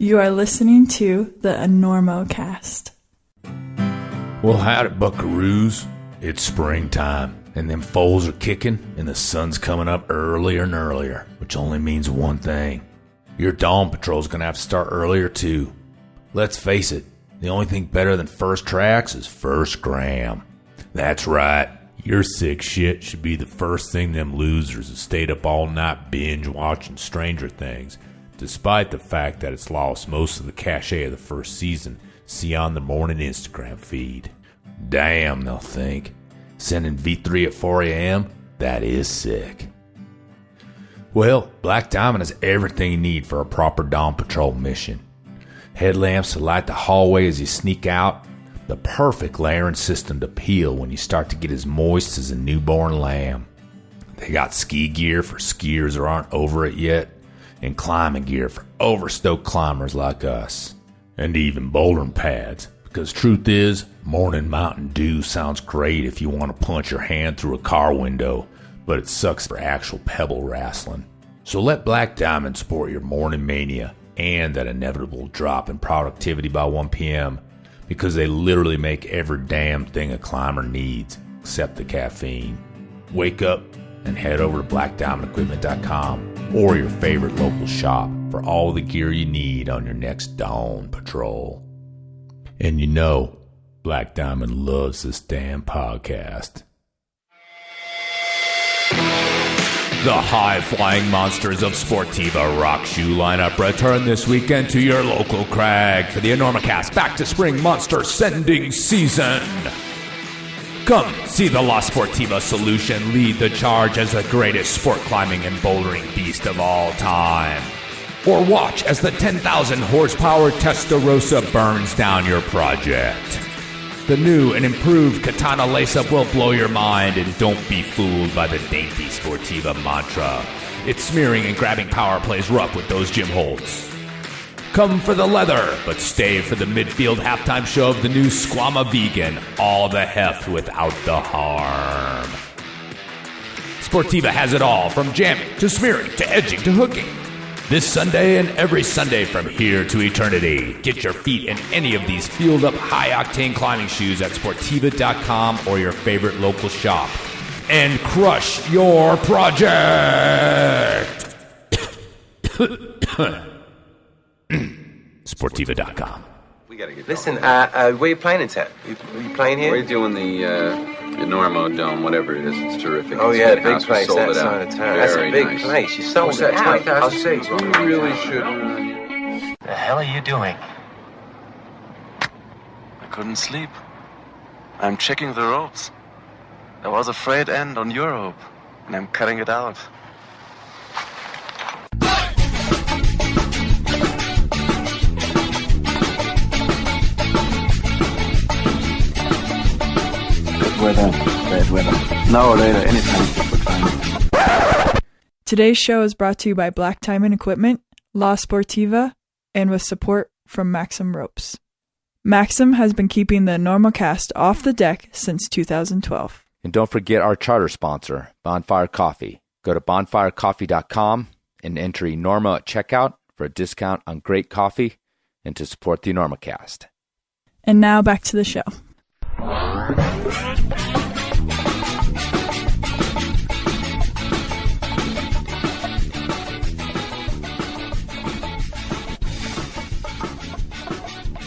You are listening to the Enormocast. Well, howdy, buckaroos. It's springtime, and them foals are kicking, and the sun's coming up earlier and earlier, which only means one thing. Your dawn patrol's gonna have to start earlier, too. Let's face it, the only thing better than first tracks is first gram. That's right. Your sick shit should be the first thing them losers that stayed up all night binge watching Stranger Things, despite the fact that it's lost most of the cachet of the first season, see on the morning Instagram feed. Damn, they'll think. Sending V3 at 4 a.m.? That is sick. Well, Black Diamond has everything you need for a proper dawn patrol mission. Headlamps to light the hallway as you sneak out. The perfect layering system to peel when you start to get as moist as a newborn lamb. They got ski gear for skiers who aren't over it yet, and climbing gear for overstoked climbers like us. And even bouldering pads, because truth is, morning Mountain Dew sounds great if you want to punch your hand through a car window, but it sucks for actual pebble wrestling. So let Black Diamond support your morning mania and that inevitable drop in productivity by 1 p.m., because they literally make every damn thing a climber needs, except the caffeine. Wake up and head over to blackdiamondequipment.com or your favorite local shop for all the gear you need on your next dawn patrol. And you know, Black Diamond loves this damn podcast. The high-flying monsters of Sportiva Rock Shoe lineup return this weekend to your local crag for the Enormocast Back to Spring Monster Sending Season. Come see the La Sportiva solution lead the charge as the greatest sport climbing and bouldering beast of all time. Or watch as the 10,000 horsepower Testarossa burns down your project. The new and improved Katana lace-up will blow your mind, and don't be fooled by the dainty Sportiva mantra. Its smearing and grabbing power plays rough with those gym holds. Come for the leather, but stay for the midfield halftime show of the new Squama Vegan, all the heft without the harm. Sportiva has it all, from jamming to smearing to edging to hooking. This Sunday and every Sunday from here to eternity. Get your feet in any of these fueled-up, high-octane climbing shoes at Sportiva.com or your favorite local shop. And crush your project! Sportiva.com. We gotta get Listen, where are you playing in town? Are you playing here? We're doing the Enormo Dome, whatever it is. It's terrific. Oh, It's yeah, big big house. We place sold that it out. side of town. That's a Very big nice. place. You sold it out. 20,000 seats. We really should. The hell are you doing? I couldn't sleep. I'm checking the ropes. There was a frayed end on your rope, and I'm cutting it out. Bad weather. No, later, anytime. Today's show is brought to you by Black Diamond Equipment, La Sportiva, and with support from Maxim Ropes. Maxim has been keeping the Enormocast off the deck since 2012. And don't forget our charter sponsor, Bonfire Coffee. Go to bonfirecoffee.com and enter Enormo at checkout for a discount on great coffee and to support the Enormocast. And now back to the show.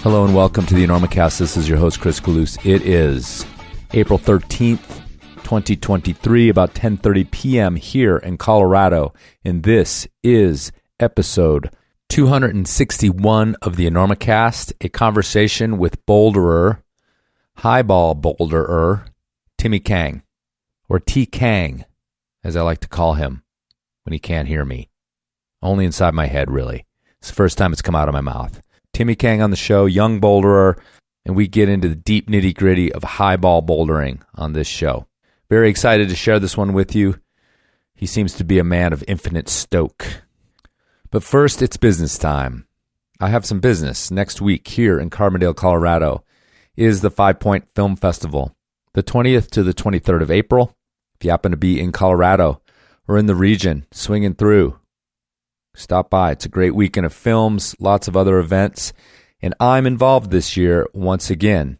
Hello and welcome to the Enormocast. This is your host, Chris Kalous. It is April 13th, 2023, about 10:30 p.m. here in Colorado, and this is episode 261 of the Enormocast, a conversation with boulderer, highball boulderer, Timmy Kang, or T. Kang, as I like to call him when he can't hear me. Only inside my head, really. It's the first time it's come out of my mouth. Timmy Kang on the show, young boulderer, and we get into the deep nitty-gritty of highball bouldering on this show. Very excited to share this one with you. He seems to be a man of infinite stoke. But first, it's business time. I have some business. Next week here in Carbondale, Colorado, is the 5 Point Film Festival, the 20th to the 23rd of April. If you happen to be in Colorado or in the region, swinging through, Stop by. It's a great weekend of films, lots of other events, and I'm involved this year once again.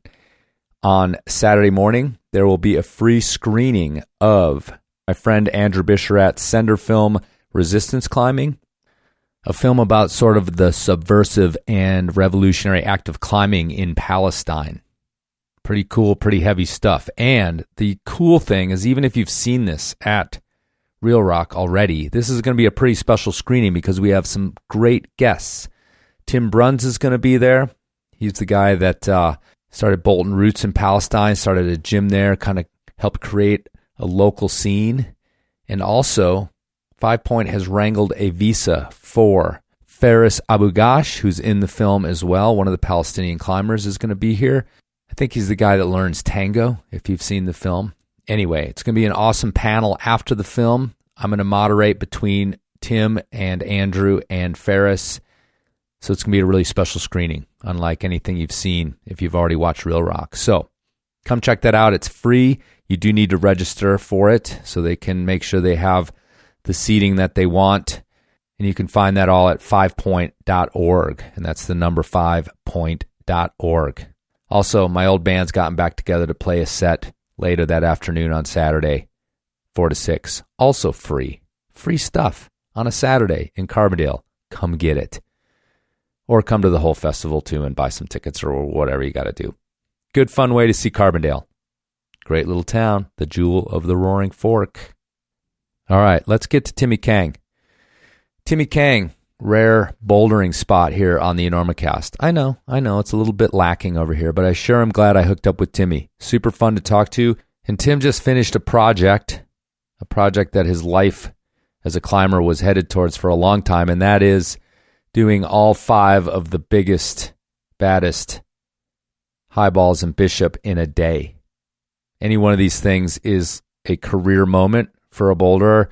On Saturday morning, there will be a free screening of my friend Andrew Bisharat's Sender film, Resistance Climbing, a film about sort of the subversive and revolutionary act of climbing in Palestine. Pretty cool, pretty heavy stuff. And the cool thing is, even if you've seen this at Real Rock already, this is going to be a pretty special screening because we have some great guests. Tim Bruns is going to be there. He's the guy that started Bolton Roots in Palestine, started a gym there, kind of helped create a local scene. And also, 5 Point has wrangled a visa for Faris Abu Ghash, who's in the film as well. One of the Palestinian climbers is going to be here. I think he's the guy that learns tango, if you've seen the film. Anyway, it's going to be an awesome panel after the film. I'm going to moderate between Tim and Andrew and Ferris. So it's going to be a really special screening, unlike anything you've seen if you've already watched Real Rock. So come check that out. It's free. You do need to register for it so they can make sure they have the seating that they want. And you can find that all at 5point.org. And that's the number 5point.org. Also, my old band's gotten back together to play a set later that afternoon on Saturday, 4 to 6. Also free. Free stuff on a Saturday in Carbondale. Come get it. Or come to the whole festival too and buy some tickets or whatever you got to do. Good fun way to see Carbondale. Great little town, the jewel of the Roaring Fork. All right, let's get to Timmy Kang. Timmy Kang, rare bouldering spot here on the Enormocast. I know, it's a little bit lacking over here, but I sure am glad I hooked up with Timmy. Super fun to talk to. And Tim just finished a project that his life as a climber was headed towards for a long time, and that is doing all 5 of the biggest, baddest highballs and bishop in a day. Any one of these things is a career moment for a boulderer,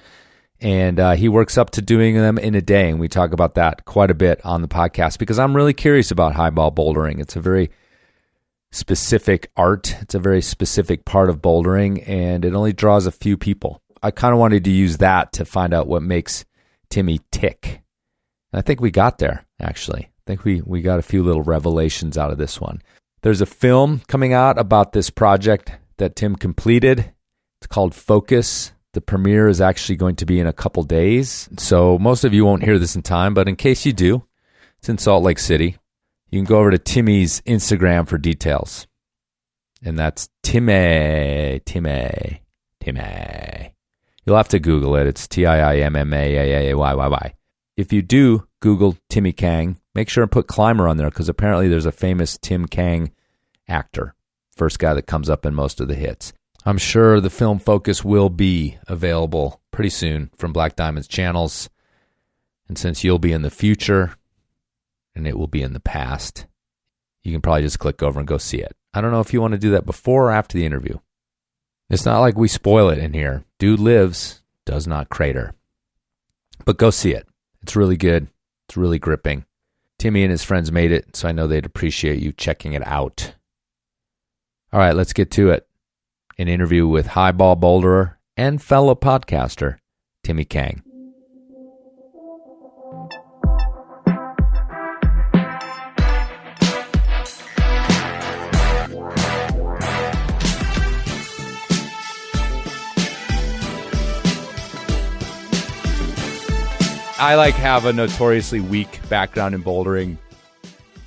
and he works up to doing them in a day, and we talk about that quite a bit on the podcast because I'm really curious about highball bouldering. It's a very specific art. It's a very specific part of bouldering, and it only draws a few people. I kind of wanted to use that to find out what makes Timmy tick. And I think we got there, actually. I think we got a few little revelations out of this one. There's a film coming out about this project that Tim completed. It's called Focus. The premiere is actually going to be in a couple days. So most of you won't hear this in time, but in case you do, it's in Salt Lake City. You can go over to Timmy's Instagram for details. And that's Timmy. You'll have to Google it. It's TIIMMAAAYYY. If you do Google Timmy Kang, make sure and put climber on there because apparently there's a famous Tim Kang actor. First guy that comes up in most of the hits. I'm sure the film Focus will be available pretty soon from Black Diamond's channels. And since you'll be in the future and it will be in the past, you can probably just click over and go see it. I don't know if you want to do that before or after the interview. It's not like we spoil it in here. Dude lives, does not crater. But go see it. It's really good. It's really gripping. Timmy and his friends made it, so I know they'd appreciate you checking it out. All right, let's get to it. An interview with highball boulderer and fellow podcaster, Timmy Kang. I have a notoriously weak background in bouldering,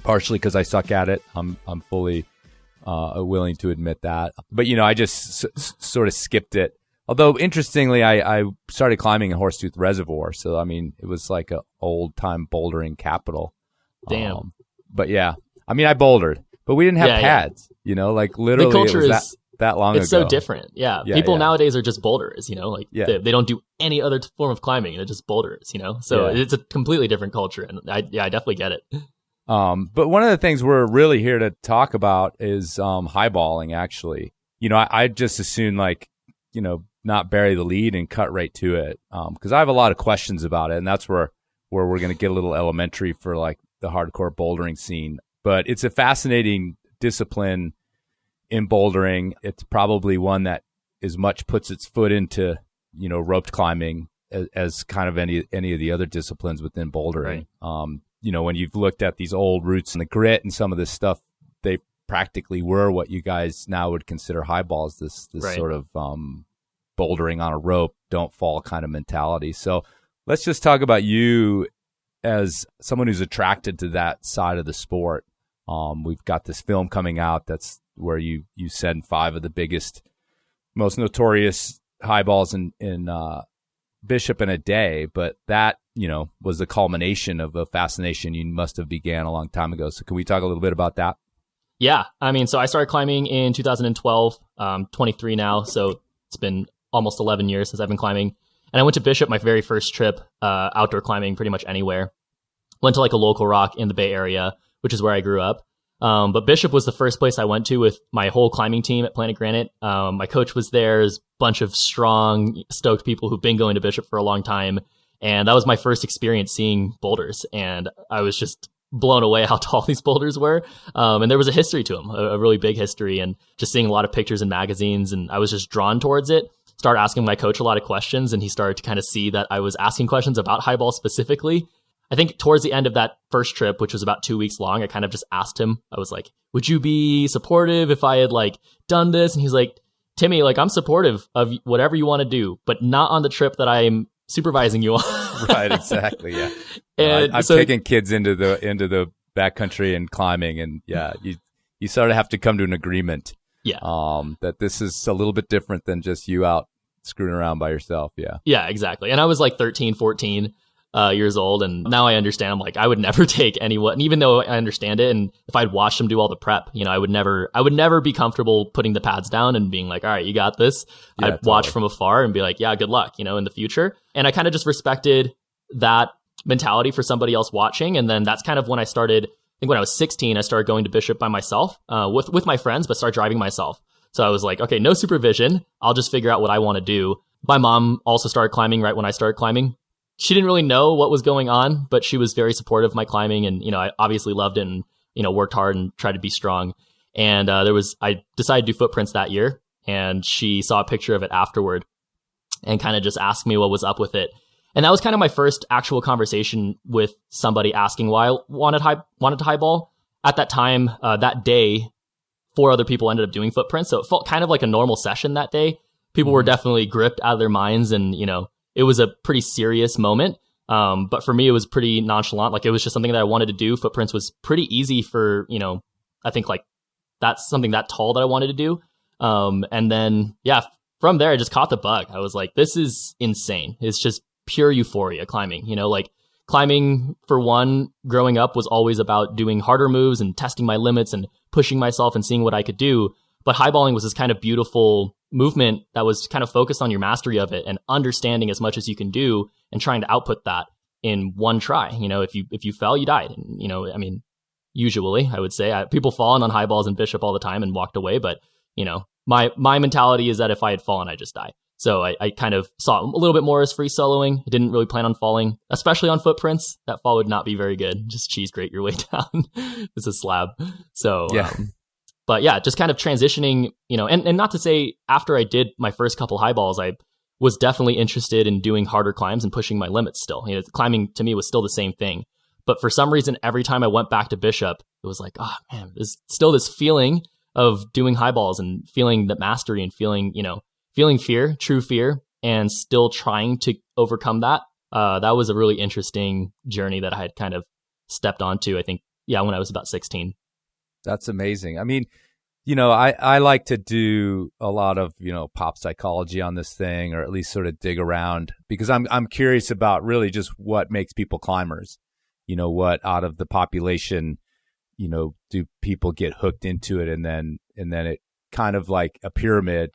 partially because I suck at it. I'm fully willing to admit that. But, I just sort of skipped it. Although, interestingly, I started climbing in Horsetooth Reservoir. So, it was like an old-time bouldering capital. Damn. But, yeah. I bouldered. But we didn't have pads. Literally, the culture it was that long ago. It's so different. Yeah. People nowadays are just boulderers, they don't do any other form of climbing. They're just boulderers, So it's a completely different culture. And I definitely get it. But one of the things we're really here to talk about is highballing, actually. I just assume, not bury the lead and cut right to it. Because I have a lot of questions about it, and that's where we're going to get a little elementary for, the hardcore bouldering scene. But it's a fascinating discipline in bouldering. It's probably one that as much puts its foot into, roped climbing as kind of any of the other disciplines within bouldering. When you've looked at these old routes and the grit and some of this stuff, they practically were what you guys now would consider highballs, this sort of bouldering on a rope, don't fall kind of mentality. So let's just talk about you as someone who's attracted to that side of the sport. We've got this film coming out that's where you send 5 of the biggest, most notorious highballs in Bishop in a day, but that was the culmination of a fascination you must have began a long time ago. So can we talk a little bit about that? Yeah, I mean, so I started climbing in 2012, 23 now, so it's been almost 11 years since I've been climbing. And I went to Bishop my very first trip, outdoor climbing pretty much anywhere. Went to like a local rock in the Bay Area, which is where I grew up. But Bishop was the first place I went to with my whole climbing team at Planet Granite. My coach was there. There's a bunch of strong, stoked people who've been going to Bishop for a long time. And that was my first experience seeing boulders. And I was just blown away how tall these boulders were. And there was a history to them, a really big history, and just seeing a lot of pictures in magazines. And I was just drawn towards it. Started asking my coach a lot of questions, and he started to kind of see that I was asking questions about highball specifically. I think towards the end of that first trip, which was about 2 weeks long, I kind of just asked him, I was like, would you be supportive if I had like done this? And he's like, Timmy, like I'm supportive of whatever you want to do, but not on the trip that I'm supervising you on. Right, exactly. Yeah. And I've taken kids into the backcountry and climbing, and yeah, you sort of have to come to an agreement. Yeah. That this is a little bit different than just you out screwing around by yourself. Yeah. Yeah, exactly. And I was like 13, 14 years old. And now I understand. I'm like, I would never take anyone, and even though I understand it, and if I'd watched them do all the prep, I would never be comfortable putting the pads down and being like, all right, you got this. Yeah, I'd watch from afar and be like, yeah, good luck, in the future. And I kind of just respected that mentality for somebody else watching. And then that's kind of when I started, I think when I was 16, I started going to Bishop by myself, with my friends, but started driving myself. So I was like, okay, no supervision. I'll just figure out what I want to do. My mom also started climbing right when I started climbing. She didn't really know what was going on, but she was very supportive of my climbing. And, I obviously loved it and, worked hard and tried to be strong. And I decided to do footprints that year, and she saw a picture of it afterward and kind of just asked me what was up with it. And that was kind of my first actual conversation with somebody asking why I wanted to highball. At that time, that day, 4 other people ended up doing footprints. So it felt kind of like a normal session that day. People were definitely gripped out of their minds, and, it was a pretty serious moment. But for me, it was pretty nonchalant. Like it was just something that I wanted to do. Footprints was pretty easy for, I think like that's something that tall that I wanted to do. And then, yeah, from there, I just caught the bug. I was like, this is insane. It's just pure euphoria climbing, like climbing for one, growing up was always about doing harder moves and testing my limits and pushing myself and seeing what I could do. But highballing was this kind of beautiful movement that was kind of focused on your mastery of it and understanding as much as you can do and trying to output that in one try. If you fell, you died. And, usually I would say people fallen on highballs and Bishop all the time and walked away. But, my mentality is that if I had fallen, I just die. So I kind of saw a little bit more as free soloing. I didn't really plan on falling, especially on footprints. That fall would not be very good. Just cheese grate your way down. It's a slab. So, yeah. But yeah, just kind of transitioning, and not to say after I did my first couple highballs, I was definitely interested in doing harder climbs and pushing my limits still. Climbing to me was still the same thing. But for some reason, every time I went back to Bishop, it was like, oh man, there's still this feeling of doing highballs and feeling that mastery and feeling fear, true fear, and still trying to overcome that. That was a really interesting journey that I had kind of stepped onto, I think, when I was about 16. That's amazing. I mean, I like to do a lot of, pop psychology on this thing, or at least sort of dig around, because I'm curious about really just what makes people climbers. What out of the population, do people get hooked into it, and then it kind of like a pyramid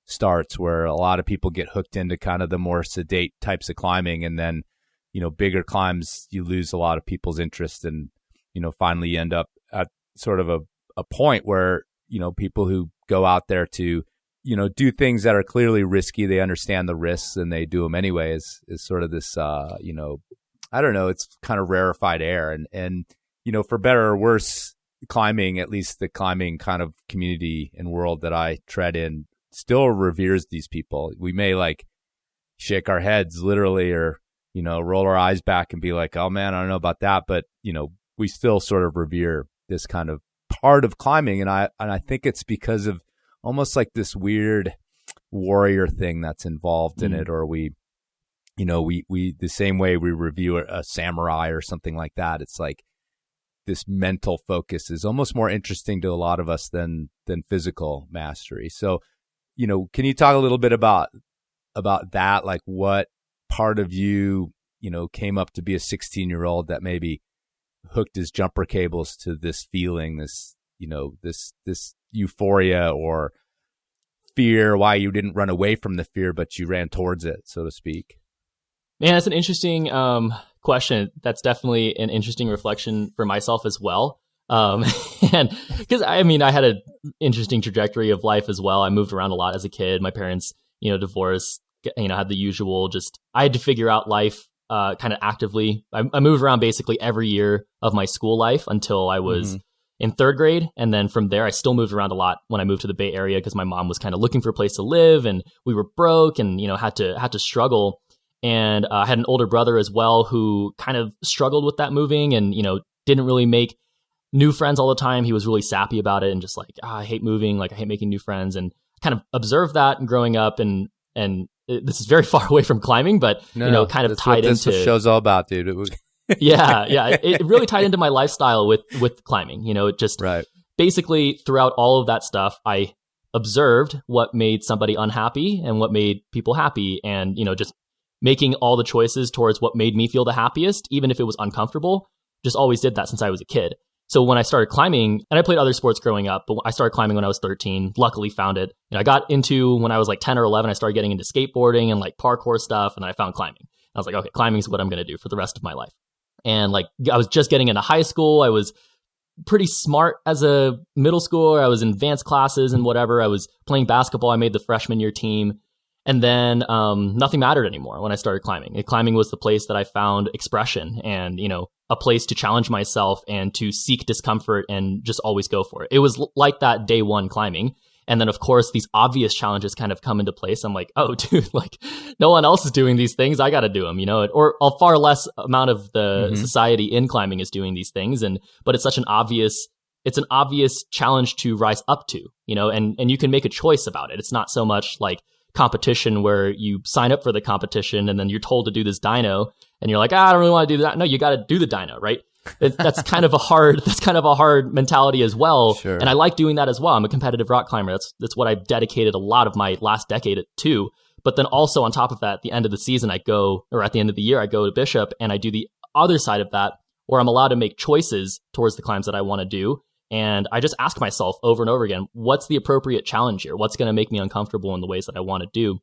starts where a lot of people get hooked into kind of the more sedate types of climbing, and then, bigger climbs, you lose a lot of people's interest, and, finally you end up at sort of a point where, people who go out there to, do things that are clearly risky, they understand the risks and they do them anyway, is sort of this, I don't know, it's kind of rarefied air. And, for better or worse, climbing, at least the climbing kind of community and world that I tread in, still reveres these people. We may like shake our heads literally, or, you know, roll our eyes back and be like, oh man, I don't know about that. But, you know, we still sort of revere this kind of part of climbing. And I think it's because of almost like this weird warrior thing that's involved in it, or we the same way we review a samurai or something like that. It's like this mental focus is almost more interesting to a lot of us than physical mastery. So, you know, can you talk a little bit about that? Like, what part of you, you know, came up to be a 16-year-old that maybe hooked his jumper cables to this feeling, this, you know, this euphoria or fear, why you didn't run away from the fear, but you ran towards it, so to speak? Man, that's an interesting question. That's definitely an interesting reflection for myself as well. And because I had an interesting trajectory of life as well. I moved around a lot as a kid. My parents, you know, divorced, you know, had the usual, I had to figure out life kind of actively. I moved around basically every year of my school life until I was in third grade. And then from there, I still moved around a lot when I moved to the Bay Area because my mom was kind of looking for a place to live and we were broke and, you know, had to struggle. And I had an older brother as well who kind of struggled with that moving and, you know, didn't really make new friends all the time. He was really sappy about it and just like, I hate moving, like I hate making new friends, and kind of observed that and growing up. And this is very far away from climbing, but kind of tied into. This show's all about, dude. yeah. It really tied into my lifestyle with climbing. You know, it just basically throughout all of that stuff, I observed what made somebody unhappy and what made people happy, and, you know, just making all the choices towards what made me feel the happiest, even if it was uncomfortable. Just always did that since I was a kid. So when I started climbing, and I played other sports growing up, but I started climbing when I was 13, luckily found it. You know, I got into, when I was like 10 or 11, I started getting into skateboarding and like parkour stuff, and then I found climbing. I was like, okay, climbing is what I'm going to do for the rest of my life. And like, I was just getting into high school. I was pretty smart as a middle schooler. I was in advanced classes and whatever. I was playing basketball. I made the freshman year team. And then nothing mattered anymore when I started climbing. Climbing was the place that I found expression and, you know, a place to challenge myself and to seek discomfort and just always go for it. It was like that day one climbing. And then, of course, these obvious challenges kind of come into place. I'm like, oh, dude, like no one else is doing these things. I got to do them, you know, or a far less amount of the society in climbing is doing these things. But it's such an obvious challenge to rise up to, you know, and you can make a choice about it. It's not so much like competition where you sign up for the competition and then you're told to do this dyno and you're like, I don't really want to do that. No, you got to do the dyno, right? That's kind of a hard mentality as well. Sure. And I like doing that as well. I'm a competitive rock climber. That's what I've dedicated a lot of my last decade to. But then also on top of that, at the end of the season, at the end of the year, I go to Bishop and I do the other side of that where I'm allowed to make choices towards the climbs that I want to do. And I just ask myself over and over again, what's the appropriate challenge here? What's going to make me uncomfortable in the ways that I want to do,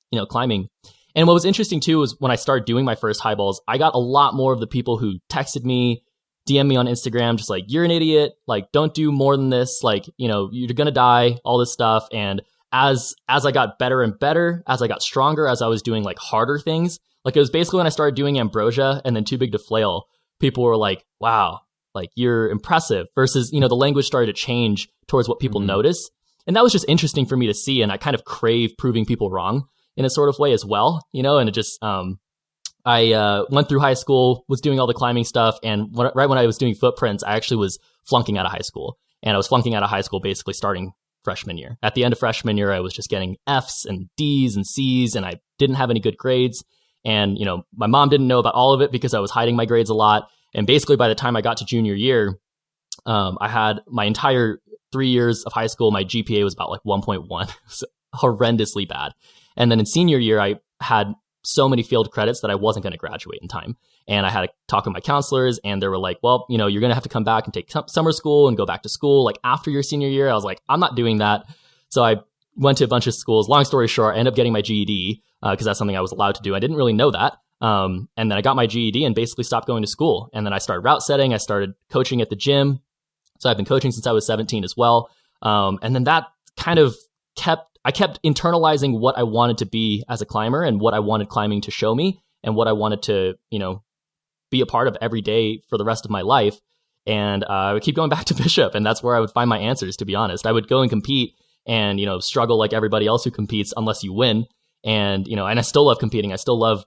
you know, climbing? And what was interesting too is when I started doing my first highballs, I got a lot more of the people who texted me, DM me on Instagram, just like, you're an idiot. Like, don't do more than this. Like, you know, you're going to die, all this stuff. And as I got better and better, as I got stronger, as I was doing like harder things, like it was basically when I started doing Ambrosia and then Too Big to Flail, people were like, wow, like you're impressive, versus, you know, the language started to change towards what people notice. And that was just interesting for me to see. And I kind of crave proving people wrong in a sort of way as well, you know, and it just, I went through high school, was doing all the climbing stuff. And right when I was doing footprints, I actually was flunking out of high school, and I was flunking out of high school basically starting freshman year. At the end of freshman year, I was just getting F's and D's and C's, and I didn't have any good grades. And, you know, my mom didn't know about all of it because I was hiding my grades a lot. And basically by the time I got to junior year, I had my entire 3 years of high school, my GPA was about like 1.1, so horrendously bad. And then in senior year, I had so many failed credits that I wasn't going to graduate in time. And I had to talk with my counselors, and they were like, well, you know, you're going to have to come back and take summer school and go back to school like after your senior year. I was like, I'm not doing that. So I went to a bunch of schools. Long story short, I ended up getting my GED because that's something I was allowed to do. I didn't really know that. And then I got my GED and basically stopped going to school. And then I started route setting. I started coaching at the gym. So I've been coaching since I was 17 as well. And then that kind of I kept internalizing what I wanted to be as a climber and what I wanted climbing to show me and what I wanted to, you know, be a part of every day for the rest of my life. And I would keep going back to Bishop, and that's where I would find my answers, to be honest. I would go and compete and, you know, struggle like everybody else who competes unless you win. And, and I still love competing. I still love,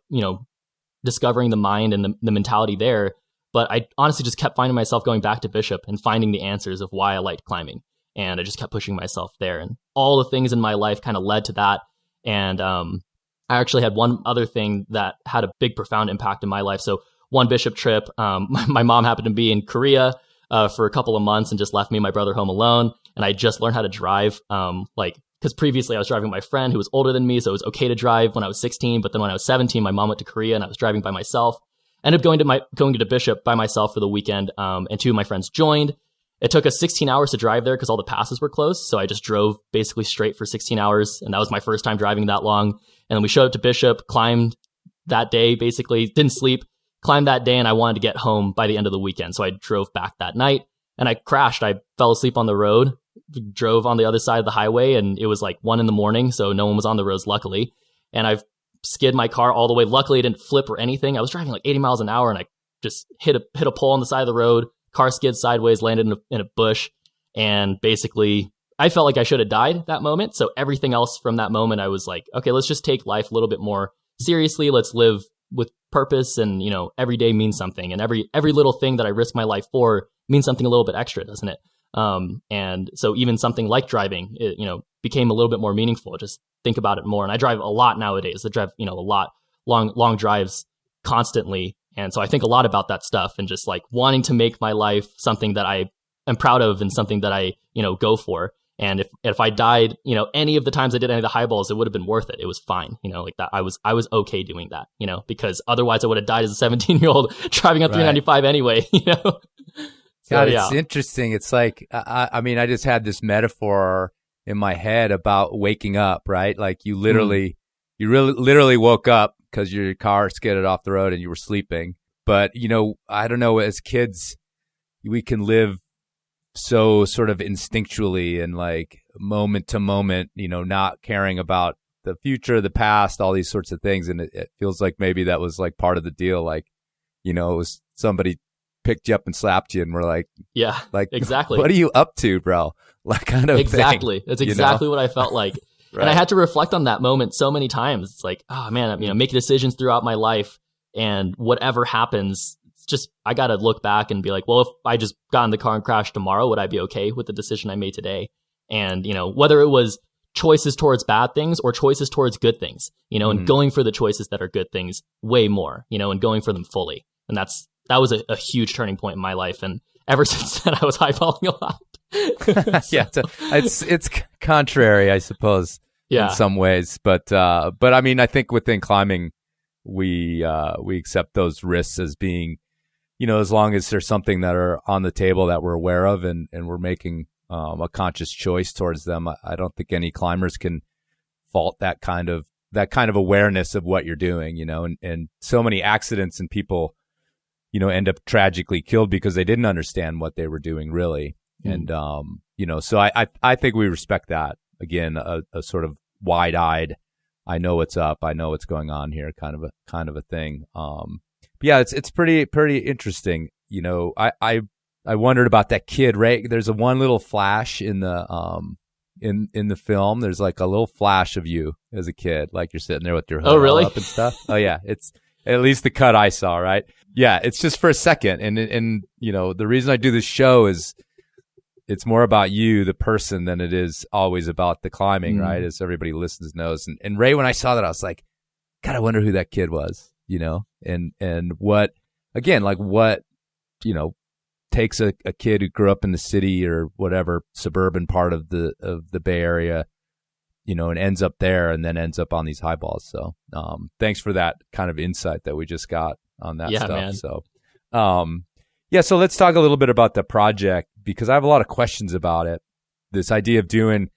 discovering the mind and the mentality there. But I honestly just kept finding myself going back to Bishop and finding the answers of why I liked climbing. And I just kept pushing myself there. And all the things in my life kind of led to that. And I actually had one other thing that had a big, profound impact in my life. So one Bishop trip, my mom happened to be in Korea for a couple of months and just left me and my brother home alone. And I just learned how to drive, because previously I was driving with my friend who was older than me. So it was okay to drive when I was 16. But then when I was 17, my mom went to Korea and I was driving by myself. Ended up going to Bishop by myself for the weekend, and two of my friends joined. It took us 16 hours to drive there because all the passes were closed. So I just drove basically straight for 16 hours. And that was my first time driving that long. And then we showed up to Bishop, climbed that day, basically didn't sleep, climbed that day. And I wanted to get home by the end of the weekend. So I drove back that night and I crashed. I fell asleep on the road, drove on the other side of the highway, and it was like 1 a.m. So no one was on the roads, luckily. And I've skid my car all the way. Luckily, it didn't flip or anything. I was driving like 80 miles an hour and I just hit a pole on the side of the road. Car skid sideways, landed in a bush. And basically, I felt like I should have died that moment. So everything else from that moment, I was like, okay, let's just take life a little bit more seriously. Let's live with purpose. And, every day means something. And every little thing that I risk my life for means something a little bit extra, doesn't it? And so even something like driving, it, became a little bit more meaningful. Just think about it more. And I drive a lot nowadays. I drive, a lot long drives constantly. And so I think a lot about that stuff and just like wanting to make my life something that I am proud of and something that I, go for. And if I died, any of the times I did any of the highballs, it would have been worth it. It was fine. Like that. I was okay doing that, because otherwise I would have died as a 17-year-old driving on 395 anyway, So, God, it's interesting. It's like, I just had this metaphor in my head about waking up, right? Like you literally woke up because your car skidded off the road and you were sleeping. But, I don't know, as kids, we can live so sort of instinctually and like moment to moment, not caring about the future, the past, all these sorts of things. And it feels like maybe that was like part of the deal. Like, it was somebody picked you up and slapped you and we're like, yeah, like exactly. What are you up to, bro? Like kind of exactly. thing, That's exactly what I felt like. Right. And I had to reflect on that moment so many times. It's like, oh man, make decisions throughout my life and whatever happens, it's just, I got to look back and be like, well, if I just got in the car and crashed tomorrow, would I be okay with the decision I made today? And, whether it was choices towards bad things or choices towards good things, and going for the choices that are good things way more, and going for them fully. And that was a huge turning point in my life. And ever since then, I was highballing a lot. Yeah, it's contrary, I suppose, in some ways. But I think within climbing, we accept those risks as being, as long as there's something that are on the table that we're aware of and we're making a conscious choice towards them. I don't think any climbers can fault that kind of awareness of what you're doing, and so many accidents and people, end up tragically killed because they didn't understand what they were doing really. And, so I think we respect that. Again, a sort of wide-eyed, I know what's up, I know what's going on here kind of a thing. But yeah, it's pretty interesting. I wondered about that kid, Ray. There's one little flash in the, in the film. There's like a little flash of you as a kid, like you're sitting there with your hood all up and stuff. Oh yeah. It's at least the cut I saw, right? Yeah. It's just for a second. And the reason I do this show is, it's more about you, the person, than it is always about the climbing, right? As everybody listens knows. And Ray, when I saw that, I was like, God, I wonder who that kid was, and what, again, like what, takes a kid who grew up in the city or whatever suburban part of the Bay Area, and ends up there and then ends up on these highballs. So, thanks for that kind of insight that we just got on that stuff. Man. So, so let's talk a little bit about the project, because I have a lot of questions about it. This idea of doing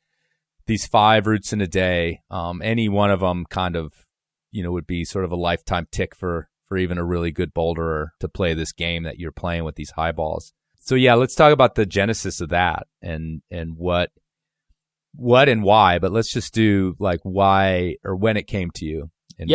these 5 routes in a day, any one of them kind of, would be sort of a lifetime tick for even a really good boulderer to play this game that you're playing with these highballs. So yeah, let's talk about the genesis of that and what and why, but let's just do like why or when it came to you and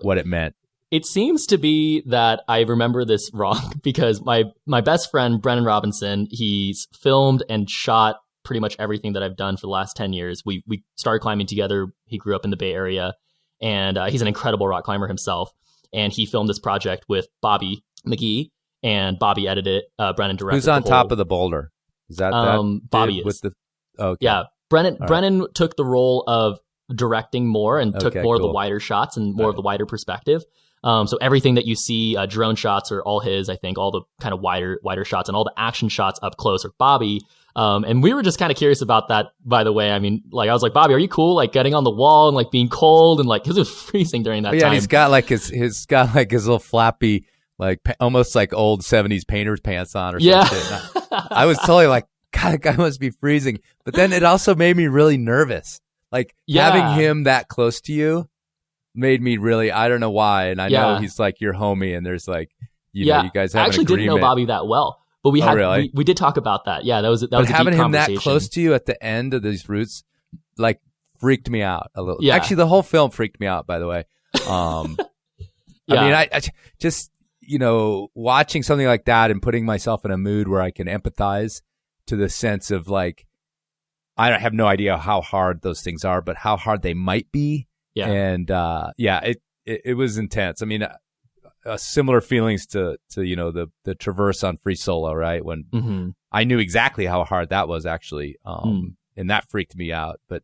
what it meant. It seems to be that I remember this wrong because my best friend, Brennan Robinson, he's filmed and shot pretty much everything that I've done for the last 10 years. We started climbing together. He grew up in the Bay Area. and he's an incredible rock climber himself. And he filmed this project with Bobby McGee, and Bobby edited it. Brennan directed. Who's on top of the boulder? Is that Bobby is. with the? Okay. Yeah, Brennan took the role of directing more and took more of the cool. wider shots and more of the wider perspective. So everything that you see, drone shots are all his. I think all the kind of wider shots and all the action shots up close are Bobby. And we were just kind of curious about that, by the way. I mean, like, I was like, Bobby, are you cool? Like getting on the wall and like being cold and like, cause it was freezing during that time. And he's got like his little flappy, like almost like old 70s painter's pants on or something. I was totally like, God, that guy must be freezing. But then it also made me really nervous. Like having him that close to you made me really, I don't know why. And I know he's like your homie and there's like, you know, you guys have I actually didn't know Bobby that well. But we we did talk about that. Yeah, that was a deep having him that conversation. close to you at the end of these routes, like, freaked me out a little. Yeah. Actually, the whole film freaked me out. By the way, I mean, I just watching something like that and putting myself in a mood where I can empathize to the sense of like, I have no idea how hard those things are, but how hard they might be. Yeah, and it was intense. I mean. Similar feelings to the traverse on Free Solo, right? When I knew exactly how hard that was actually, and that freaked me out. But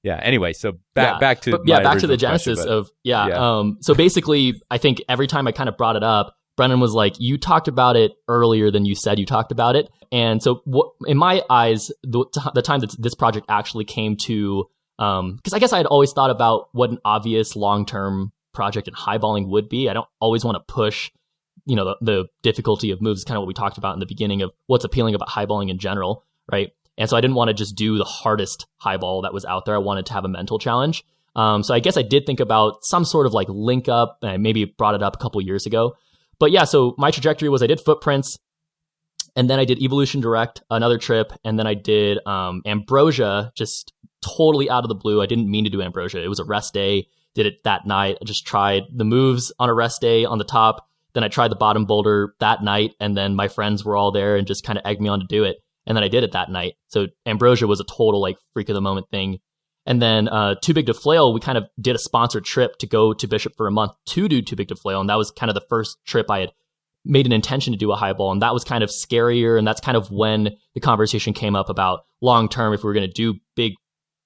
yeah, anyway, so back to the genesis of So basically, I think every time I kind of brought it up, Brennan was like, "You talked about it earlier than you said you talked about it." And so, in my eyes, the time that this project actually came to, because I guess I had always thought about what an obvious long-term project in highballing would be. I don't always want to push, the difficulty of moves is kind of what we talked about in the beginning of what's appealing about highballing in general, right? And so I didn't want to just do the hardest highball that was out there. I wanted to have a mental challenge. So I guess I did think about some sort of like link up, and I maybe brought it up a couple years ago. But yeah, so my trajectory was I did Footprints, and then I did Evolution Direct, another trip, and then I did Ambrosia, just totally out of the blue. I didn't mean to do Ambrosia. It was a rest day. Did it that night. I just tried the moves on a rest day on the top. Then I tried the bottom boulder that night. And then my friends were all there and just kind of egged me on to do it. And then I did it that night. So Ambrosia was a total like freak of the moment thing. And then Too Big to Flail, we kind of did a sponsored trip to go to Bishop for a month to do Too Big to Flail. And that was kind of the first trip I had made an intention to do a highball. And that was kind of scarier. And that's kind of when the conversation came up about long term, if we were going to do big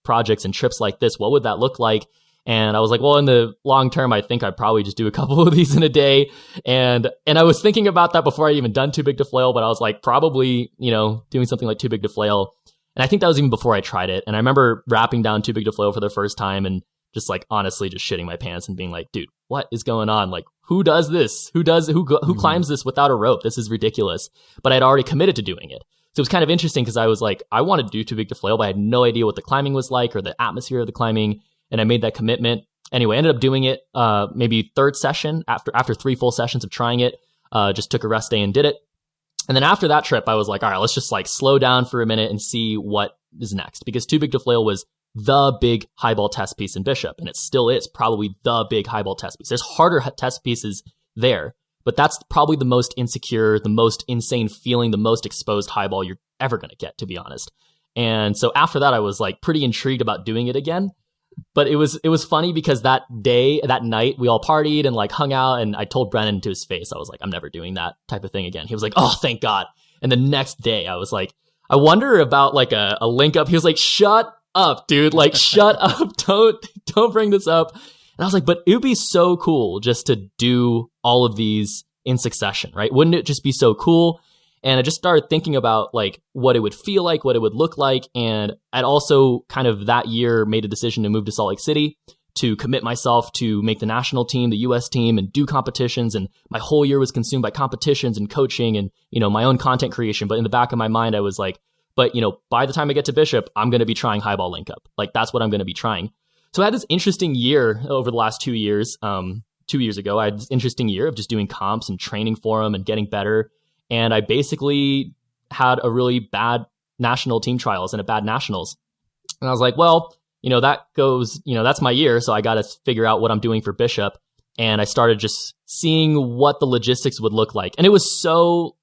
projects and trips like this, what would that look like? And I was like, well, in the long term, I think I'd probably just do a couple of these in a day. And I was thinking about that before I even done Too Big to Flail, but I was like, probably, doing something like Too Big to Flail. And I think that was even before I tried it. And I remember wrapping down Too Big to Flail for the first time and just like, honestly, just shitting my pants and being like, dude, what is going on? Like, who does this? Who climbs this without a rope? This is ridiculous. But I'd already committed to doing it. So it was kind of interesting because I was like, I wanted to do Too Big to Flail, but I had no idea what the climbing was like or the atmosphere of the climbing. And I made that commitment. Anyway, I ended up doing it maybe third session after 3 full sessions of trying it. Just took a rest day and did it. And then after that trip, I was like, all right, let's just like slow down for a minute and see what is next. Because Too Big to Flail was the big highball test piece in Bishop. And it still is probably the big highball test piece. There's harder test pieces there. But that's probably the most insecure, the most insane feeling, the most exposed highball you're ever going to get, to be honest. And so after that, I was like pretty intrigued about doing it again. But it was funny because that night, we all partied and like hung out. And I told Brennan to his face, I was like, I'm never doing that type of thing again. He was like, oh, thank God. And the next day, I was like, I wonder about like a link up. He was like, shut up, dude. Like, shut up. Don't bring this up. And I was like, but it would be so cool just to do all of these in succession, right? Wouldn't it just be so cool? And I just started thinking about like what it would feel like, what it would look like. And I'd also kind of that year made a decision to move to Salt Lake City to commit myself to make the national team, the US team, and do competitions. And my whole year was consumed by competitions and coaching and, my own content creation. But in the back of my mind, I was like, but, by the time I get to Bishop, I'm going to be trying highball link up. Like that's what I'm going to be trying. So I had this interesting year over the last 2 years. 2 years ago, I had this interesting year of just doing comps and training for them and getting better. And I basically had a really bad national team trials and a bad nationals. And I was like, well, that goes, that's my year. So I got to figure out what I'm doing for Bishop. And I started just seeing what the logistics would look like. And it was so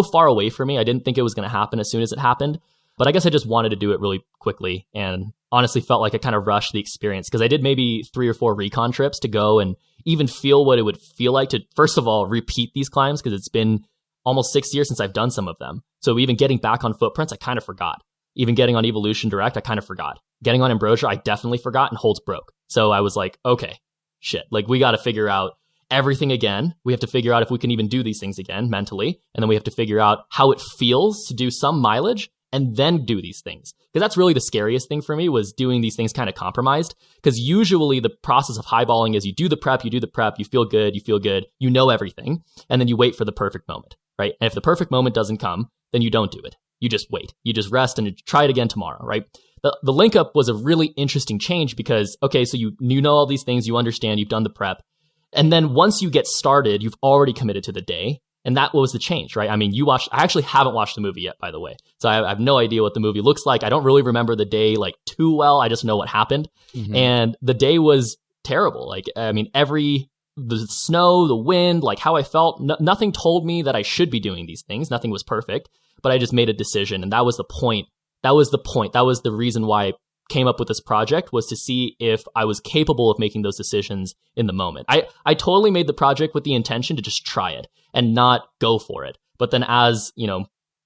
far away from me. I didn't think it was going to happen as soon as it happened. But I guess I just wanted to do it really quickly, and honestly felt like I kind of rushed the experience because I did maybe 3 or 4 recon trips to go and even feel what it would feel like to, first of all, repeat these climbs, because it's been almost 6 years since I've done some of them. So even getting back on footprints, I kind of forgot. Even getting on Evolution Direct, I kind of forgot. Getting on Ambrosia, I definitely forgot, and holds broke. So I was like, okay, shit, like we got to figure out everything again. We have to figure out if we can even do these things again mentally. And then we have to figure out how it feels to do some mileage and then do these things. Because that's really the scariest thing for me, was doing these things kind of compromised. Because usually the process of highballing is you do the prep, you feel good, you know everything, and then you wait for the perfect moment, right? And if the perfect moment doesn't come, then you don't do it. You just wait. You just rest and try it again tomorrow, right? The link up was a really interesting change because, okay, so you know all these things, you understand, you've done the prep. And then once you get started, you've already committed to the day. And that was the change, right? I mean, I actually haven't watched the movie yet, by the way. So I have no idea what the movie looks like. I don't really remember the day like too well. I just know what happened. Mm-hmm. And the day was terrible. Like, I mean, the snow, the wind, like how I felt, nothing told me that I should be doing these things. Nothing was perfect, but I just made a decision. And that was the point. That was the reason why I came up with this project, was to see if I was capable of making those decisions in the moment. I totally made the project with the intention to just try it and not go for it. But then as,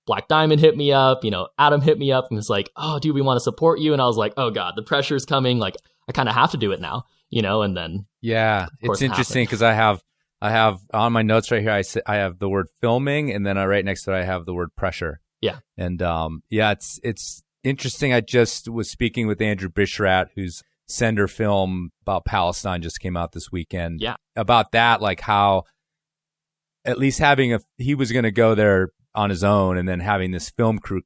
Black Diamond hit me up, Adam hit me up and was like, oh, dude, we want to support you. And I was like, oh God, the pressure's coming. Like, I kind of have to do it now, and then. Yeah, it's interesting because I have on my notes right here, I have the word filming, and then right next to it, I have the word pressure. Yeah. And it's interesting. I just was speaking with Andrew Bishrat, whose Sender film about Palestine just came out this weekend. Yeah. About that, like how at least he was going to go there on his own, and then having this film crew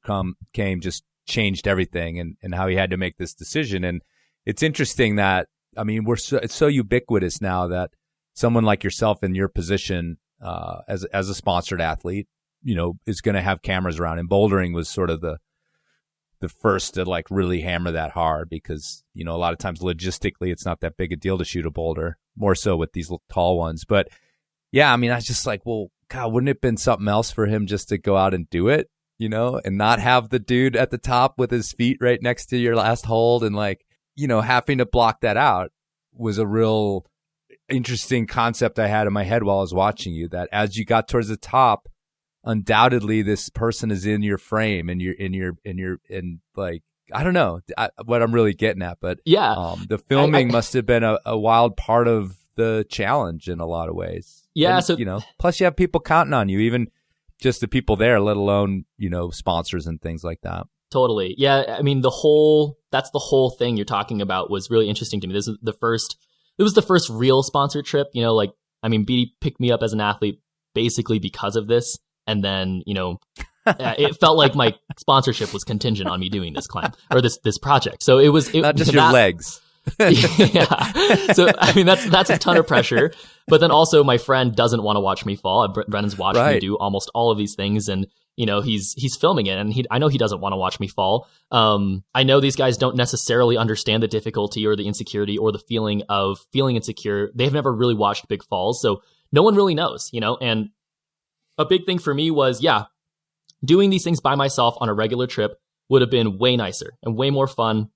came just changed everything, and how he had to make this decision. And it's interesting that, I mean, it's so ubiquitous now that someone like yourself in your position as a sponsored athlete, is going to have cameras around. And bouldering was sort of the first to like really hammer that hard, because, a lot of times logistically it's not that big a deal to shoot a boulder, more so with these tall ones. But yeah, I mean, I was just like, well, God, wouldn't it have been something else for him just to go out and do it, and not have the dude at the top with his feet right next to your last hold, and like, having to block that out was a real interesting concept I had in my head while I was watching you, that as you got towards the top, undoubtedly this person is in your frame, and like, I don't know what I'm really getting at, but yeah, the filming must have been a wild part of the challenge in a lot of ways. Yeah. And, so, plus you have people counting on you, even just the people there, let alone, sponsors and things like that. Totally. Yeah. I mean, that's the whole thing you're talking about was really interesting to me. It was the first real sponsor trip, like, I mean, BD picked me up as an athlete basically because of this. And then, it felt like my sponsorship was contingent on me doing this climb or this project. So it was not just your legs. Yeah. So, I mean, that's a ton of pressure. But then also my friend doesn't want to watch me fall. Brennan's watched me do almost all of these things, and, he's filming it, and I know he doesn't want to watch me fall. I know these guys don't necessarily understand the difficulty or the insecurity or the feeling of feeling insecure. They've never really watched big falls. So no one really knows, and a big thing for me was, doing these things by myself on a regular trip would have been way nicer and way more fun,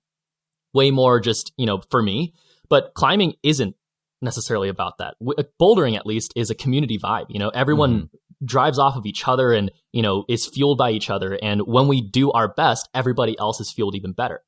way more just, for me. But climbing isn't necessarily about that. Bouldering, at least, is a community vibe. Everyone drives off of each other and, is fueled by each other. And when we do our best, everybody else is fueled even better.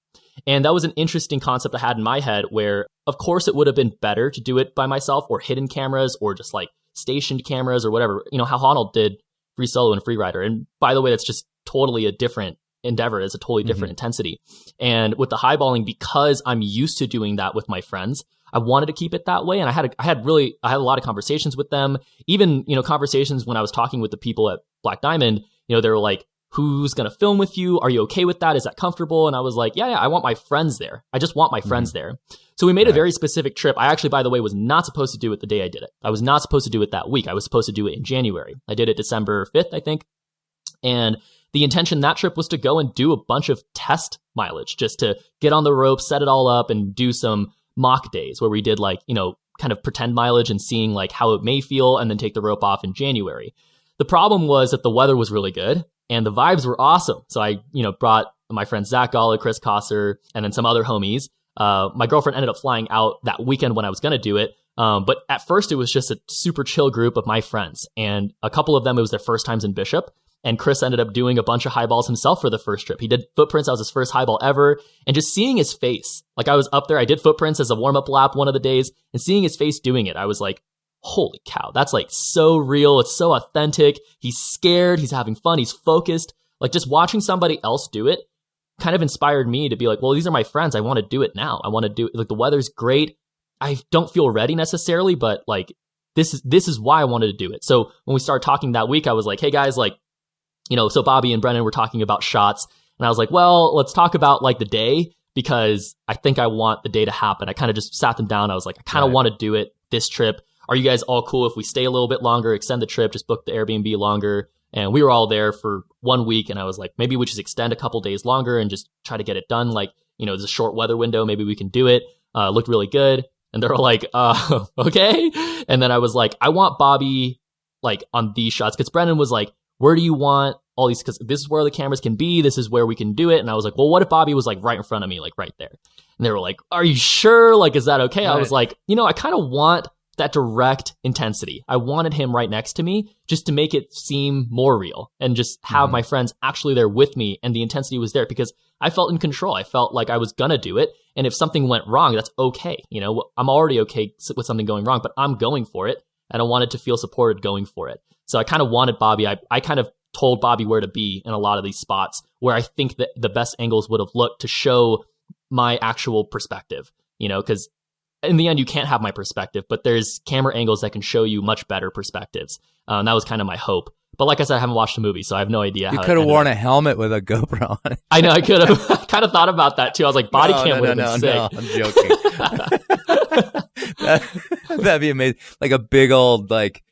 And that was an interesting concept I had in my head where, of course, it would have been better to do it by myself, or hidden cameras, or just like stationed cameras or whatever, how Honnold did Free Solo and Freerider. And by the way, that's just totally a different endeavor. It's a totally different intensity. And with the highballing, because I'm used to doing that with my friends, I wanted to keep it that way. And I had a lot of conversations with them, even, conversations when I was talking with the people at Black Diamond, they were like, who's going to film with you? Are you okay with that? Is that comfortable? And I was like, yeah, I want my friends there. I just want my friends there. So we made a very specific trip. I actually, by the way, was not supposed to do it the day I did it. I was not supposed to do it that week. I was supposed to do it in January. I did it December 5th, I think. And the intention that trip was to go and do a bunch of test mileage, just to get on the rope, set it all up, and do some mock days where we did like, kind of pretend mileage and seeing like how it may feel, and then take the rope off in January. The problem was that the weather was really good and the vibes were awesome. So I, brought my friends Zach Gala, Chris Kosser, and then some other homies. My girlfriend ended up flying out that weekend when I was going to do it. But at first it was just a super chill group of my friends, and a couple of them, it was their first times in Bishop. And Chris ended up doing a bunch of highballs himself for the first trip. He did footprints. That was his first highball ever. And just seeing his face, like I was up there, I did footprints as a warm-up lap one of the days, and seeing his face doing it, I was like, holy cow, that's like so real. It's so authentic. He's scared. He's having fun. He's focused. Like just watching somebody else do it kind of inspired me to be like, well, these are my friends. I want to do it now. I want to do it. Like the weather's great. I don't feel ready necessarily, but like this is why I wanted to do it. So when we started talking that week, I was like, hey guys, like, so Bobby and Brennan were talking about shots, and I was like, well, let's talk about like the day, because I think I want the day to happen. I kind of just sat them down. I was like, I kind of want to do it this trip. Are you guys all cool if we stay a little bit longer, extend the trip, just book the Airbnb longer? And we were all there for 1 week, and I was like, maybe we just extend a couple days longer and just try to get it done. Like, there's a short weather window. Maybe we can do it. Looked really good. And they were like, okay. And then I was like, I want Bobby like on these shots, because Brennan was like, where do you want all these? Because this is where the cameras can be. This is where we can do it. And I was like, well, what if Bobby was like right in front of me, like right there? And they were like, are you sure? Like, is that okay? Right. I was like, I kind of want that direct intensity. I wanted him right next to me just to make it seem more real and just have my friends actually there with me. And the intensity was there because I felt in control. I felt like I was going to do it. And if something went wrong, that's okay. I'm already okay with something going wrong, but I'm going for it. And I wanted to feel supported going for it. So I kind of wanted Bobby. I kind of told Bobby where to be in a lot of these spots where I think that the best angles would have looked to show my actual perspective, because in the end, you can't have my perspective, but there's camera angles that can show you much better perspectives. And that was kind of my hope. But like I said, I haven't watched the movie, so I have no idea. You could have worn a helmet with a GoPro on it. I know, I could have. I kind of thought about that too. I was like, body cam would have been sick. No, I'm joking. That'd be amazing. Like a big old, like,